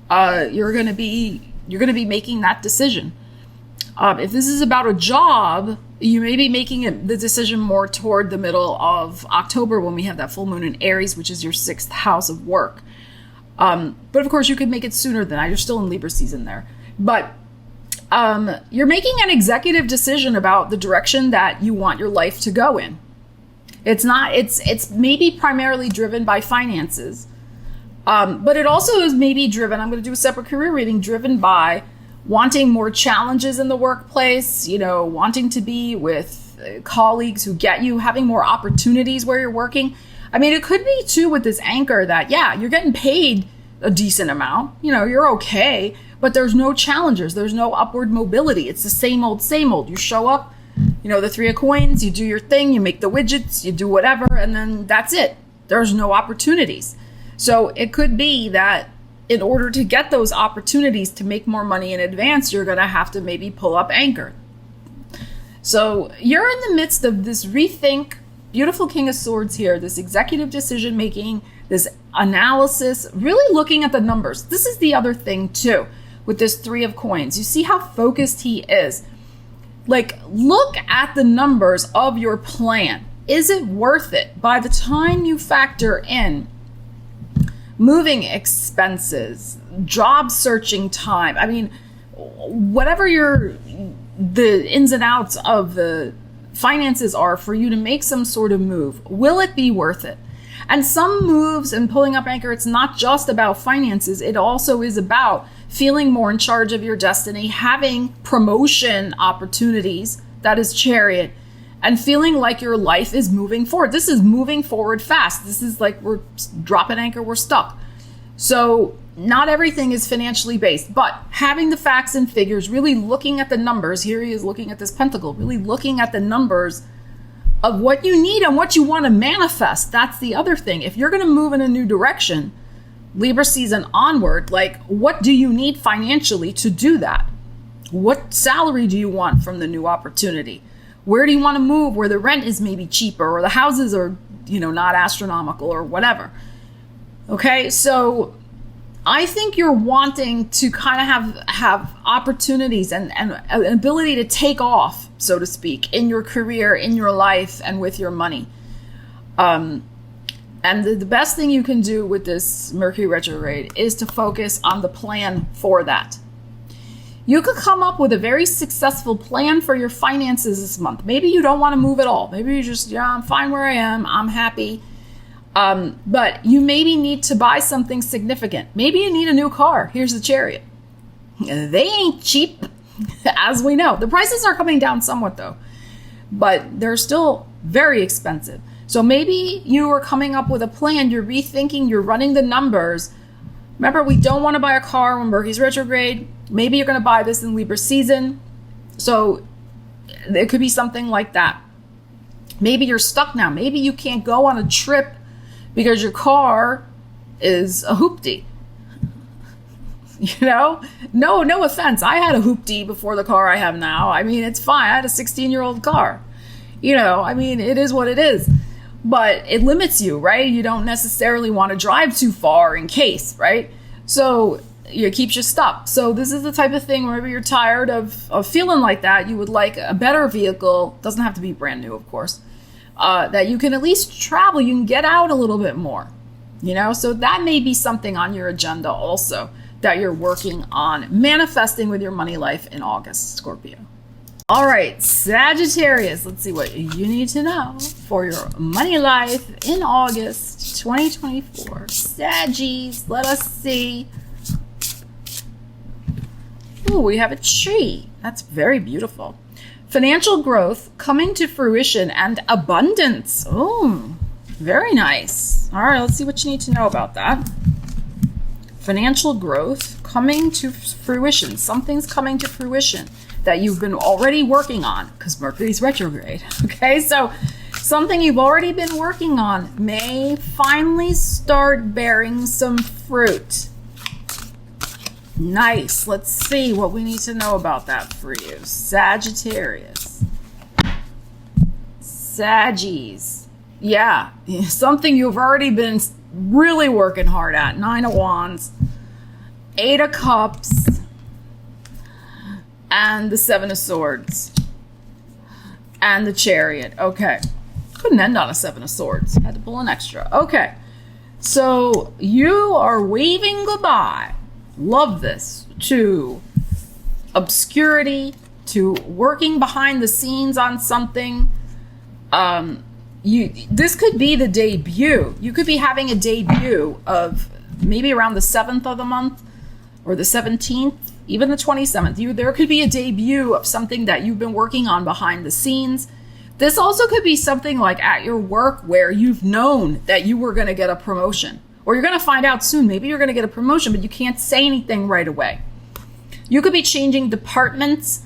you're going to be making that decision. If this is about a job, you may be making the decision more toward the middle of October when we have that full moon in Aries, which is your 6th house of work. But of course, you could make it sooner than that. You're still in Libra season there. But you're making an executive decision about the direction that you want your life to go in. It's maybe primarily driven by finances. But it also is maybe driven, I'm going to do a separate career reading, driven by wanting more challenges in the workplace, wanting to be with colleagues who get you, having more opportunities where you're working. I mean, it could be too with this anchor that, yeah, you're getting paid a decent amount, you're okay, but there's no challenges. There's no upward mobility. It's the same old, same old. You show up, the 3 of Coins, you do your thing, you make the widgets, you do whatever, and then that's it. There's no opportunities. So it could be that in order to get those opportunities to make more money in advance, you're going to have to maybe pull up anchor. So you're in the midst of this rethink, beautiful King of Swords here, this executive decision making, this analysis, really looking at the numbers. This is the other thing too with this Three of Coins. You see how focused he is. Like, look at the numbers of your plan. Is it worth it? By the time you factor in moving expenses, job searching time, I mean, whatever the ins and outs of the finances are for you to make some sort of move, will it be worth it? And some moves and pulling up anchor, it's not just about finances. It also is about feeling more in charge of your destiny, having promotion opportunities, that is Chariot, and feeling like your life is moving forward. This is moving forward fast. This is like we're dropping anchor, we're stuck. So not everything is financially based, but having the facts and figures, really looking at the numbers. Here he is looking at this pentacle, really looking at the numbers of what you need and what you want to manifest. That's the other thing. If you're going to move in a new direction, Libra season onward, like, what do you need financially to do that? What salary do you want from the new opportunity? Where do you want to move where the rent is maybe cheaper or the houses are, not astronomical or whatever? Okay, so I think you're wanting to kind of have opportunities and an ability to take off, so to speak, in your career, in your life, and with your money. And the best thing you can do with this Mercury retrograde is to focus on the plan for that. You could come up with a very successful plan for your finances this month. Maybe you don't want to move at all. Maybe you just, I'm fine where I am. I'm happy. But you maybe need to buy something significant. Maybe you need a new car. Here's the Chariot. They ain't cheap, as we know. The prices are coming down somewhat though, but they're still very expensive. So maybe you are coming up with a plan, you're rethinking, you're running the numbers. Remember, we don't want to buy a car when Mercury's retrograde. Maybe you're going to buy this in Libra season. So it could be something like that. Maybe you're stuck now. Maybe you can't go on a trip because your car is a hoopty. No offense. I had a hoopty before the car I have now. I mean, it's fine. I had a 16-year-old car. It is what it is. But it limits you, right? You don't necessarily want to drive too far in case, right? So it keeps you stuck. So this is the type of thing whenever you're tired of feeling like that, you would like a better vehicle. Doesn't have to be brand new, of course. That you can at least travel. You can get out a little bit more, So that may be something on your agenda also that you're working on manifesting with your money life in August, Scorpio. All right, Sagittarius, let's see what you need to know for your money life in August 2024. Saggies, let us see. Ooh, we have a tree. That's very beautiful. Financial growth coming to fruition and abundance. Oh, very nice. All right, let's see what you need to know about that. Financial growth coming to fruition. Something's coming to fruition that you've been already working on because Mercury's retrograde. Okay, so something you've already been working on may finally start bearing some fruit. Nice. Let's see what we need to know about that for you. Sagittarius. Saggies. Yeah, something you've already been really working hard at. 9 of Wands, 8 of Cups, and the 7 of Swords, and the Chariot. Okay. Couldn't end on a 7 of Swords. Had to pull an extra. Okay. So you are waving goodbye. Love this. To obscurity, to working behind the scenes on something. This could be the debut. You could be having a debut of maybe around the 7th of the month or the 17th. Even the 27th, there could be a debut of something that you've been working on behind the scenes. This also could be something like at your work where you've known that you were going to get a promotion, or you're going to find out soon. Maybe you're going to get a promotion, but you can't say anything right away. You could be changing departments.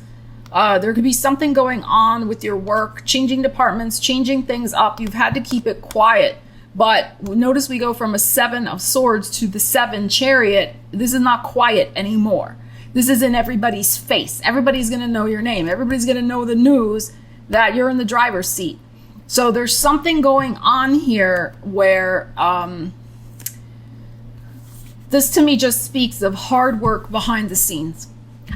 There could be something going on with your work, changing departments, changing things up. You've had to keep it quiet, But notice we go from a 7 of swords to the 7 chariot. This is not quiet anymore. This is in everybody's face. Everybody's going to know your name. Everybody's going to know the news that you're in the driver's seat. So there's something going on here where this to me just speaks of hard work behind the scenes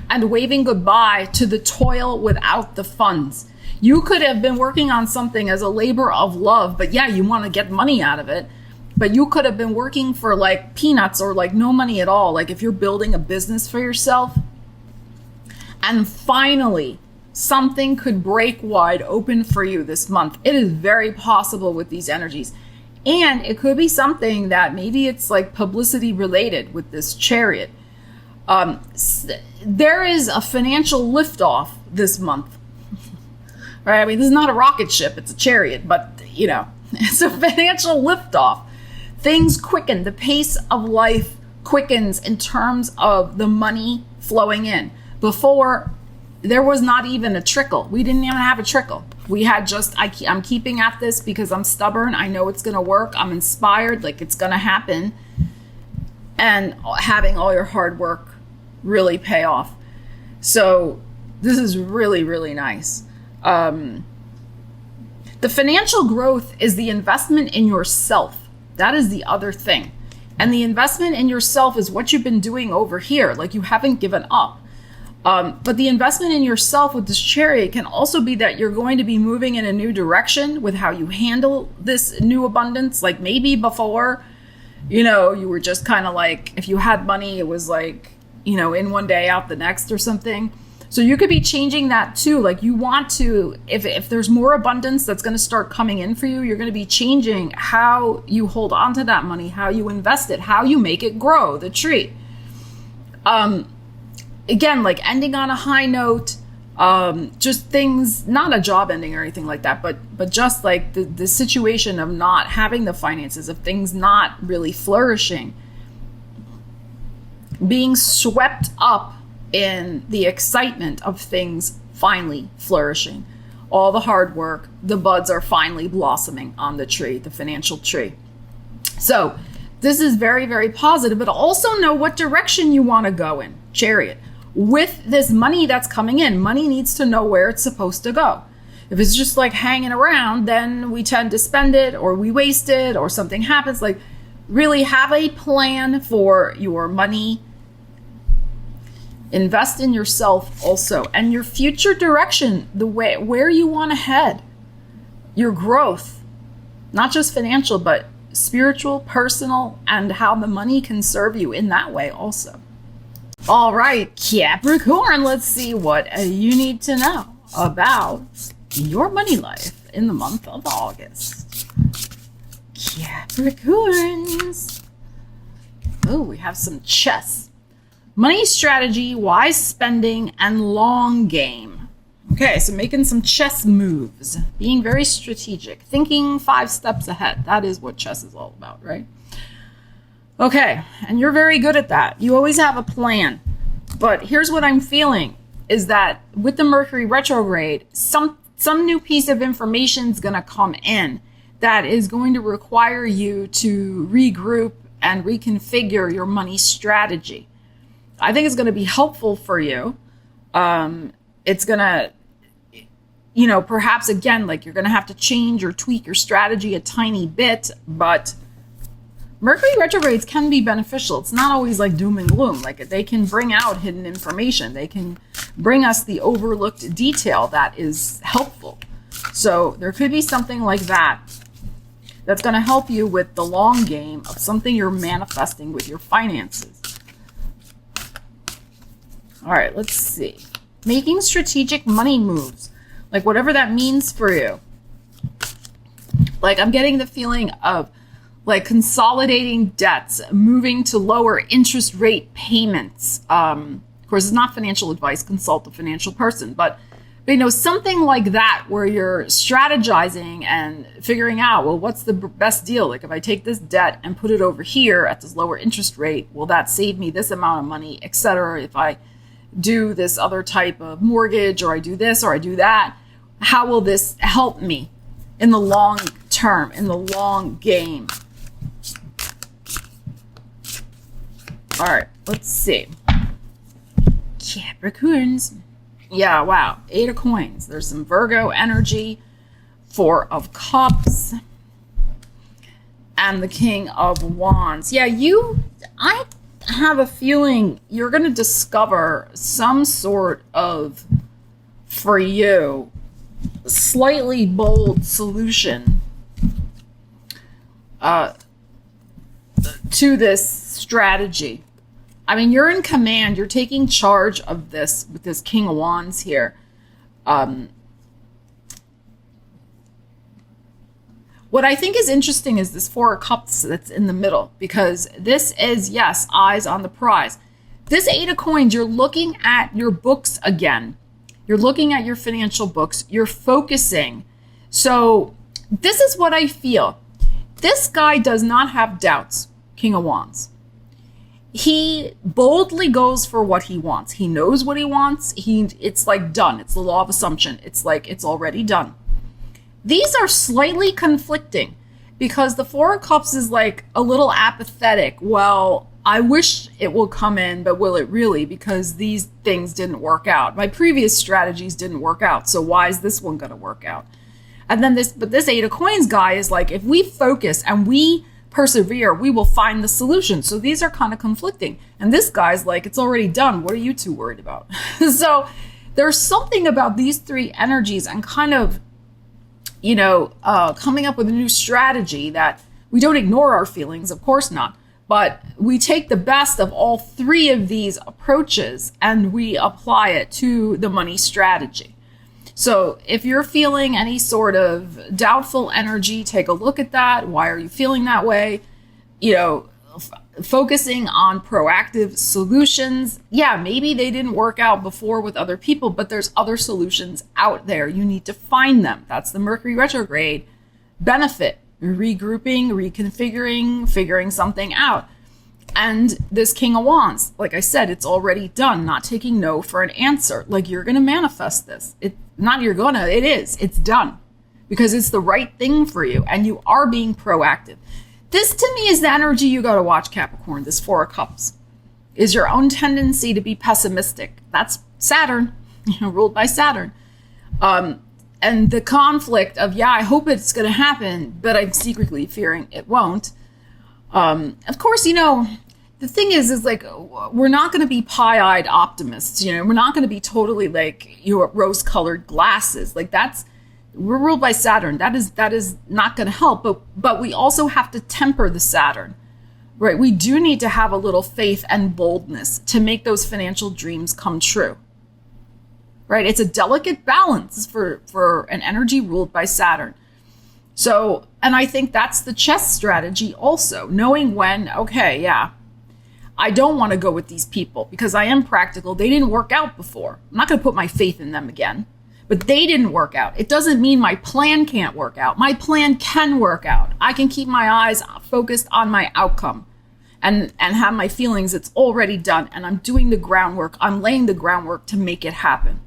and waving goodbye to the toil without the funds. You could have been working on something as a labor of love, but yeah, you want to get money out of it. But you could have been working for like peanuts or like no money at all. Like if you're building a business for yourself, and finally something could break wide open for you this month. It is very possible with these energies. And it could be something that maybe it's like publicity related with this chariot. There is a financial liftoff this month. Right? I mean, this is not a rocket ship, it's a chariot, but you know, it's a financial liftoff. Things quicken, the pace of life quickens in terms of the money flowing in. Before, there was not even a trickle. We didn't even have a trickle. We had just, I'm keeping at this because I'm stubborn. I know it's going to work. I'm inspired, like it's going to happen. And having all your hard work really pay off. So this is really, really nice. The financial growth is the investment in yourself. That is the other thing. And the investment in yourself is what you've been doing over here. Like you haven't given up. But the investment in yourself with this chariot can also be that you're going to be moving in a new direction with how you handle this new abundance. Like maybe before, you know, you were just kind of like, if you had money, it was like, you know, in one day, out the next or something. So you could be changing that too. Like you want to, if there's more abundance that's going to start coming in for you, you're going to be changing how you hold on to that money, how you invest it, how you make it grow, the tree. Again, like ending on a high note, just things, not a job ending or anything like that, but just like the situation of not having the finances, of things not really flourishing, being swept up in the excitement of things finally flourishing. All the hard work, the buds are finally blossoming on the tree, the financial tree. So this is very, very positive, but also know what direction you want to go in, chariot. With this money that's coming in, money needs to know where it's supposed to go. If it's just like hanging around, then we tend to spend it or we waste it or something happens. Like really have a plan for your money. Invest in yourself also and your future direction, the way where you want to head, your growth, not just financial, but spiritual, personal, and how the money can serve you in that way also. All right, Capricorn, let's see what you need to know about your money life in the month of August. Capricorns. Oh, we have some chess. Money strategy, wise spending, and long game. Okay, so making some chess moves, being very strategic, thinking 5 steps ahead. That is what chess is all about, right? Okay, and you're very good at that. You always have a plan. But here's what I'm feeling is that with the Mercury retrograde, some new piece of information is going to come in that is going to require you to regroup and reconfigure your money strategy. I think it's going to be helpful for you. It's going to, you know, perhaps again, like you're going to have to change or tweak your strategy a tiny bit, but Mercury retrogrades can be beneficial. It's not always like doom and gloom. Like they can bring out hidden information. They can bring us the overlooked detail that is helpful. So there could be something like that that's going to help you with the long game of something you're manifesting with your finances. All right, let's see. Making strategic money moves, like whatever that means for you. Like I'm getting the feeling of like consolidating debts, moving to lower interest rate payments. Of course, it's not financial advice, consult a financial person, but you know, something like that where you're strategizing and figuring out, well, what's the best deal? Like if I take this debt and put it over here at this lower interest rate, will that save me this amount of money, etc. If I do this other type of mortgage or I do this or I do that, how will this help me in the long term, in the long game. All right, let's see. Capricorns. Yeah, wow. 8 of coins. There's some Virgo energy. 4 of cups. And the King of Wands. Yeah, I have a feeling you're going to discover some sort of, for you, slightly bold solution to this strategy. I mean, you're in command. You're taking charge of this with this King of Wands here. What I think is interesting is this 4 of Cups that's in the middle, because this is, yes, eyes on the prize. This 8 of Coins, you're looking at your books again. You're looking at your financial books. You're focusing. So this is what I feel. This guy does not have doubts, King of Wands. He boldly goes for what he wants. He knows what he wants. It's like done. It's the law of assumption. It's like it's already done. These are slightly conflicting because the 4 of Cups is like a little apathetic. Well, I wish it will come in, but will it really? Because these things didn't work out. My previous strategies didn't work out. So why is this one going to work out? And then this 8 of Coins guy is like, if we focus and we persevere, we will find the solution. So these are kind of conflicting. And this guy's like, it's already done. What are you two worried about? So there's something about these 3 energies and kind of, coming up with a new strategy that we don't ignore our feelings, of course not, but we take the best of all 3 of these approaches and we apply it to the money strategy. So if you're feeling any sort of doubtful energy, take a look at that. Why are you feeling that way? Focusing on proactive solutions. Yeah, maybe they didn't work out before with other people, but there's other solutions out there. You need to find them. That's the Mercury retrograde benefit. Regrouping, reconfiguring, figuring something out. And this King of Wands, like I said, it's already done. Not taking no for an answer. Like, you're going to manifest this. It is. It's done. Because it's the right thing for you. And you are being proactive. This, to me, is the energy you got to watch, Capricorn. This 4 of Cups is your own tendency to be pessimistic. That's Saturn, ruled by Saturn. And the conflict of, I hope it's going to happen, but I'm secretly fearing it won't. Of course, the thing is like, we're not going to be pie-eyed optimists. We're not going to be totally like rose-colored glasses. Like we're ruled by Saturn. That is not going to help. But we also have to temper the Saturn, right? We do need to have a little faith and boldness to make those financial dreams come true, right? It's a delicate balance for an energy ruled by Saturn. So, and I think that's the chess strategy also, knowing when, I don't want to go with these people because I am practical. They didn't work out before. I'm not going to put my faith in them again. But they didn't work out. It doesn't mean my plan can't work out. My plan can work out. I can keep my eyes focused on my outcome and have my feelings. It's already done. And I'm doing the groundwork. I'm laying the groundwork to make it happen.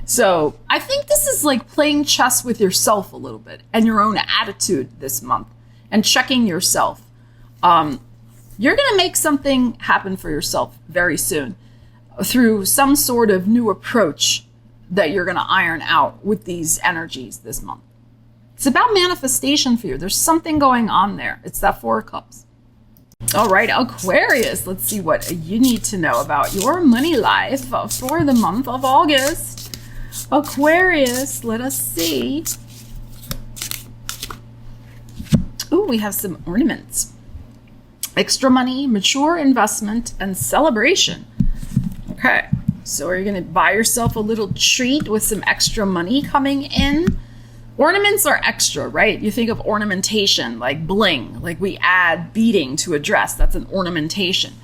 So I think this is like playing chess with yourself a little bit and your own attitude this month and checking yourself. You're going to make something happen for yourself very soon through some sort of new approach that you're going to iron out with these energies this month. It's about manifestation for you. There's something going on there. It's that 4 of Cups. All right, Aquarius. Let's see what you need to know about your money life for the month of August. Aquarius, let us see. Ooh, we have some ornaments. Extra money, mature investment, and celebration. Okay. So are you going to buy yourself a little treat with some extra money coming in? Ornaments are extra, right? You think of ornamentation, like bling, like we add beading to a dress. That's an ornamentation.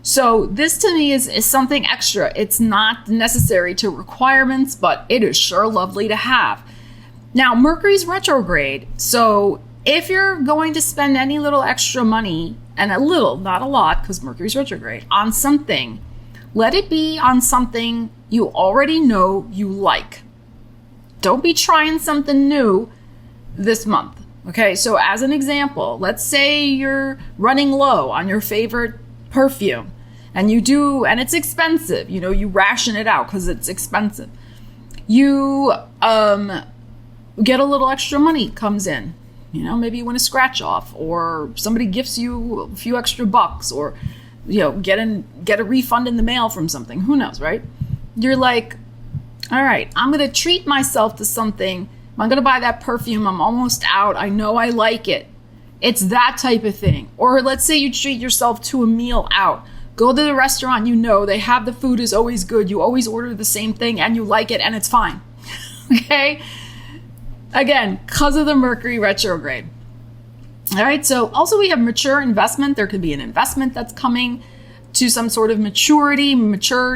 So this to me is something extra. It's not necessary to requirements, but it is sure lovely to have. Now, Mercury's retrograde. So if you're going to spend any little extra money, and a little, not a lot, because Mercury's retrograde, on something, let it be on something you already know you like. Don't be trying something new this month. Okay, so as an example, let's say you're running low on your favorite perfume and it's expensive. You ration it out because it's expensive. You get a little extra money comes in. Maybe you win a scratch off, or somebody gifts you a few extra bucks, or get a refund in the mail from something. Who knows, right? You're like, all right, I'm going to treat myself to something. I'm going to buy that perfume. I'm almost out. I know I like it. It's that type of thing. Or let's say you treat yourself to a meal out. Go to the restaurant. They have the food is always good. You always order the same thing and you like it and it's fine. Okay? Again, because of the Mercury retrograde. All right. So also we have mature investment. There could be an investment that's coming to some sort of mature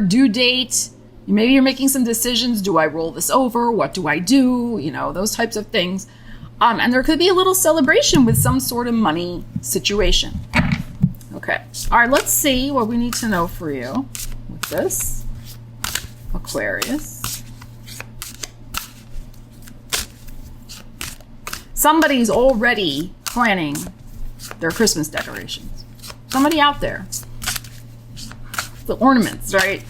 due date. Maybe you're making some decisions. Do I roll this over? What do I do? Those types of things. And there could be a little celebration with some sort of money situation. Okay. All right. Let's see what we need to know for you with this Aquarius. Somebody's already planning their Christmas decorations. Somebody out there. The ornaments, right?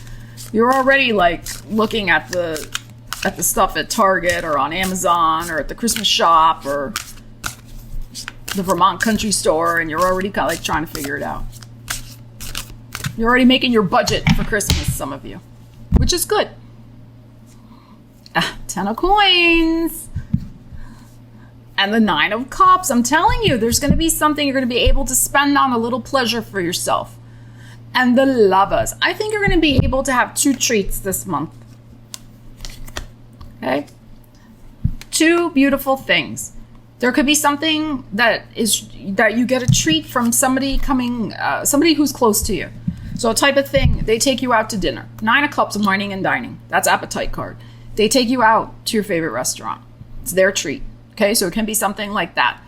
You're already looking at the stuff at Target or on Amazon or at the Christmas shop or the Vermont country store, and you're already trying to figure it out. You're already making your budget for Christmas, some of you, which is good. 10 of coins and the 9 of cups. I'm telling you, there's going to be something you're going to be able to spend on, a little pleasure for yourself. And the Lovers. I think you're going to be able to have 2 treats this month. Okay? 2 beautiful things. There could be something that you get a treat from somebody who's close to you. So a type of thing, they take you out to dinner. 9 of Cups, whining and dining. That's appetite card. They take you out to your favorite restaurant. It's their treat. Okay? So it can be something like that.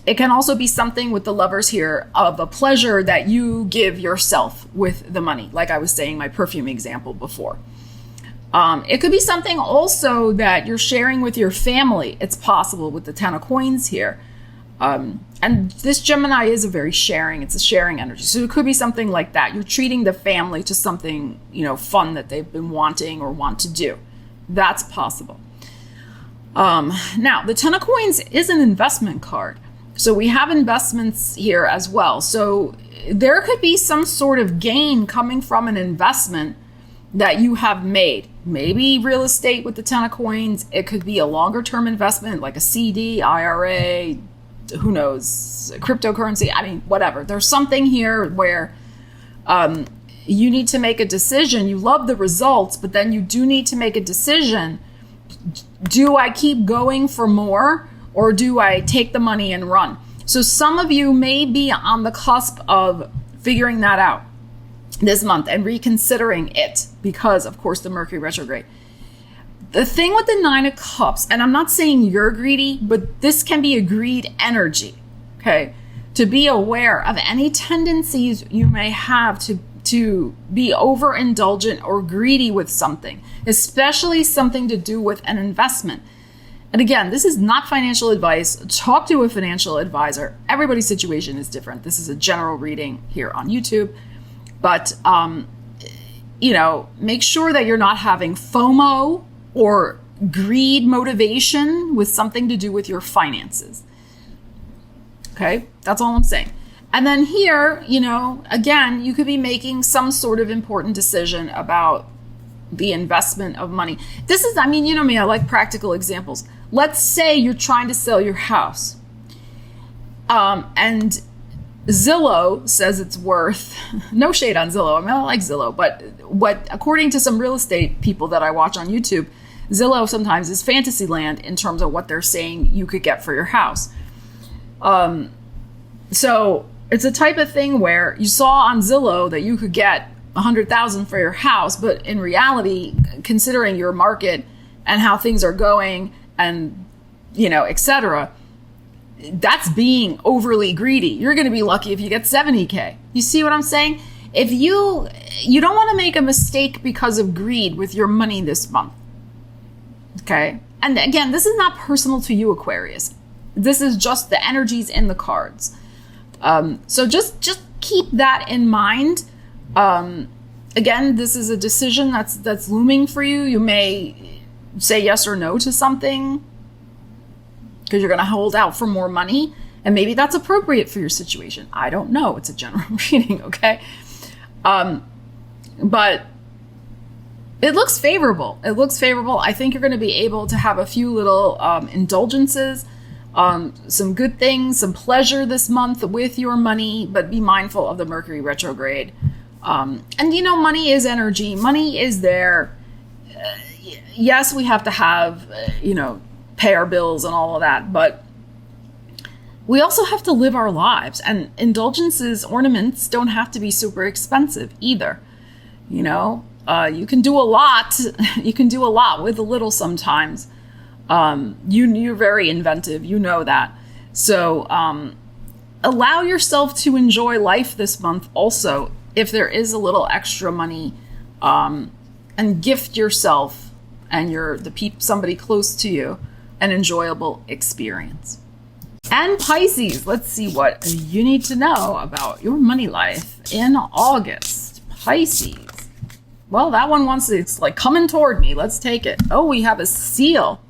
It can also be something with the Lovers here of a pleasure that you give yourself with the money. Like I was saying, my perfume example before. It could be something also that you're sharing with your family. It's possible with the 10 of coins here. And this Gemini is it's a sharing energy. So it could be something like that. You're treating the family to something, fun that they've been wanting or want to do. That's possible. Now, the 10 of coins is an investment card. So we have investments here as well. So there could be some sort of gain coming from an investment that you have made. Maybe real estate with the 10 of coins. It could be a longer term investment like a CD, IRA, who knows, cryptocurrency. I mean, whatever. There's something here where you need to make a decision. You love the results, but then you do need to make a decision. Do I keep going for more? Or do I take the money and run? So some of you may be on the cusp of figuring that out this month and reconsidering it because, of course, the Mercury retrograde. The thing with the 9 of Cups, and I'm not saying you're greedy, but this can be a greed energy, okay? To be aware of any tendencies you may have to be overindulgent or greedy with something, especially something to do with an investment. And again, this is not financial advice. Talk to a financial advisor. Everybody's situation is different. This is a general reading here on YouTube. But, make sure that you're not having FOMO or greed motivation with something to do with your finances. Okay? That's all I'm saying. And then here, again, you could be making some sort of important decision about the investment of money. This is, you know me, I like practical examples. Let's say you're trying to sell your house. And Zillow says it's worth, no shade on Zillow. I like Zillow, but according to some real estate people that I watch on YouTube, Zillow sometimes is fantasy land in terms of what they're saying you could get for your house. So it's a type of thing where you saw on Zillow that you could get $100,000 for your house, but in reality, considering your market and how things are going and, etc., that's being overly greedy. You're going to be lucky if you get $70K. You see what I'm saying? If you don't want to make a mistake because of greed with your money this month. Okay. And again, this is not personal to you, Aquarius. This is just the energies in the cards. So just keep that in mind. Again, this is a decision that's looming for you. You may say yes or no to something because you're going to hold out for more money. And maybe that's appropriate for your situation. I don't know. It's a general reading, okay? But it looks favorable. It looks favorable. I think you're going to be able to have a few little indulgences, some good things, some pleasure this month with your money, but be mindful of the Mercury retrograde. And money is energy. Money is there. Yes, we have to have, pay our bills and all of that, but we also have to live our lives, and indulgences, ornaments don't have to be super expensive either. You can do a lot. You can do a lot with a little sometimes. You're very inventive. You know that. So allow yourself to enjoy life this month also, if there is a little extra money, and gift yourself and somebody close to you an enjoyable experience. And Pisces, let's see what you need to know about your money life in August. Pisces. Well, that one it's like coming toward me. Let's take it. Oh, we have a seal.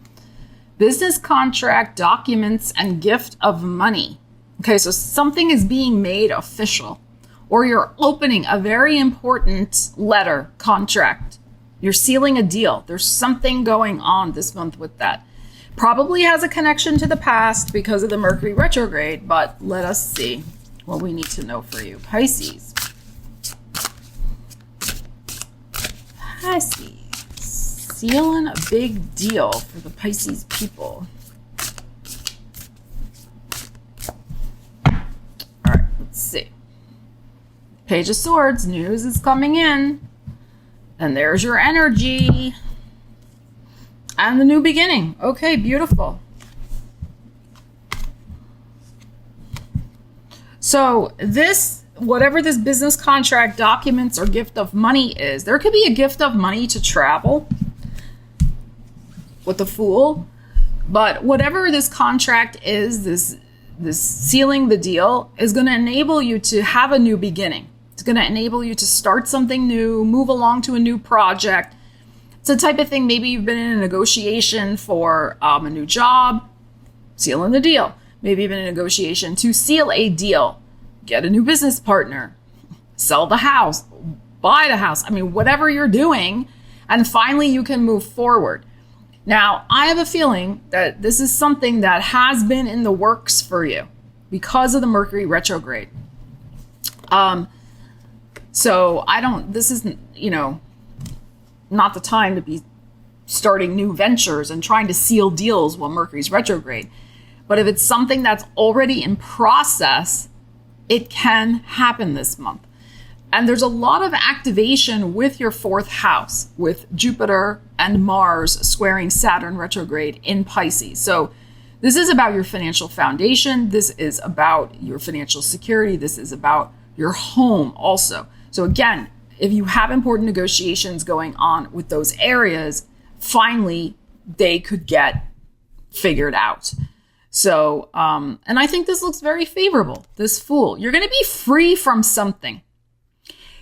Business contract, documents, and gift of money. Okay, so something is being made official, or you're opening a very important letter, contract. You're sealing a deal. There's something going on this month with that. Probably has a connection to the past because of the Mercury retrograde, but let us see what we need to know for you. Pisces. Pisces. Sealing a big deal for the Pisces people. All right, let's see. Page of Swords, news is coming in. And there's your energy. And the new beginning. Okay, beautiful. So whatever this business contract, documents, or gift of money is, there could be a gift of money to travel with the Fool. But whatever this contract is, this sealing the deal is going to enable you to have a new beginning. It's going to enable you to start something new, move along to a new project. It's the type of thing, maybe you've been in a negotiation for a new job, sealing the deal. Maybe you've been in a negotiation to seal a deal, get a new business partner, sell the house, buy the house. I mean, whatever you're doing, and finally you can move forward. Now, I have a feeling that this is something that has been in the works for you because of the Mercury retrograde. So this isn't, not the time to be starting new ventures and trying to seal deals while Mercury's retrograde. But if it's something that's already in process, it can happen this month. And there's a lot of activation with your fourth house, with Jupiter and Mars squaring Saturn retrograde in Pisces. So this is about your financial foundation. This is about your financial security. This is about your home also. So again, if you have important negotiations going on with those areas, finally they could get figured out. So, and I think this looks very favorable, this Fool. You're going to be free from something.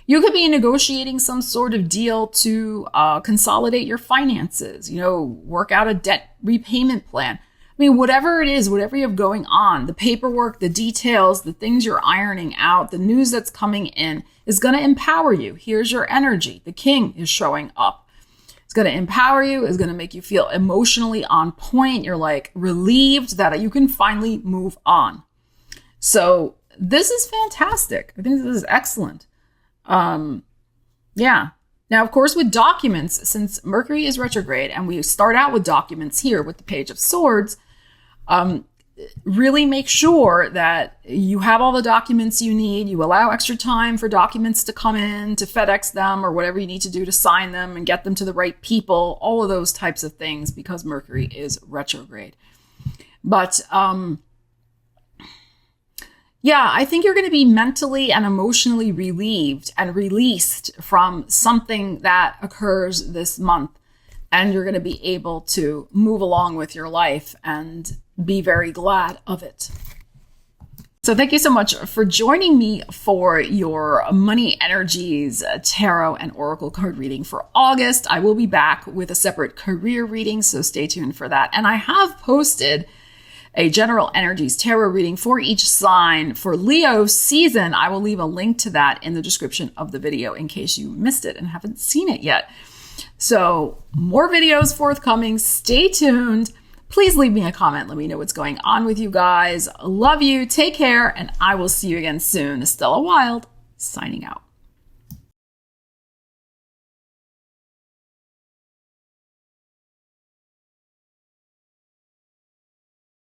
You could be negotiating some sort of deal to consolidate your finances, work out a debt repayment plan. I mean, whatever it is, whatever you have going on, the paperwork, the details, the things you're ironing out, the news that's coming in is going to empower you. Here's your energy. The King is showing up. It's going to empower you. It's going to make you feel emotionally on point. You're like relieved that you can finally move on. So this is fantastic. I think this is excellent. Yeah. Now, of course, with documents, since Mercury is retrograde and we start out with documents here with the Page of Swords, really make sure that you have all the documents you need. You allow extra time for documents to come in, to FedEx them, or whatever you need to do to sign them and get them to the right people, all of those types of things, because Mercury is retrograde. But yeah, I think you're going to be mentally and emotionally relieved and released from something that occurs this month and you're going to be able to move along with your life and be very glad of it. So thank you so much for joining me for your Money Energies Tarot and Oracle card reading for August. I will be back with a separate career reading, so stay tuned for that. And I have posted a general energies tarot reading for each sign for Leo season. I will leave a link to that in the description of the video in case you missed it and haven't seen it yet. So more videos forthcoming. Stay tuned. Please leave me a comment. Let me know what's going on with you guys. Love you. Take care. And I will see you again soon. Stella Wilde signing out.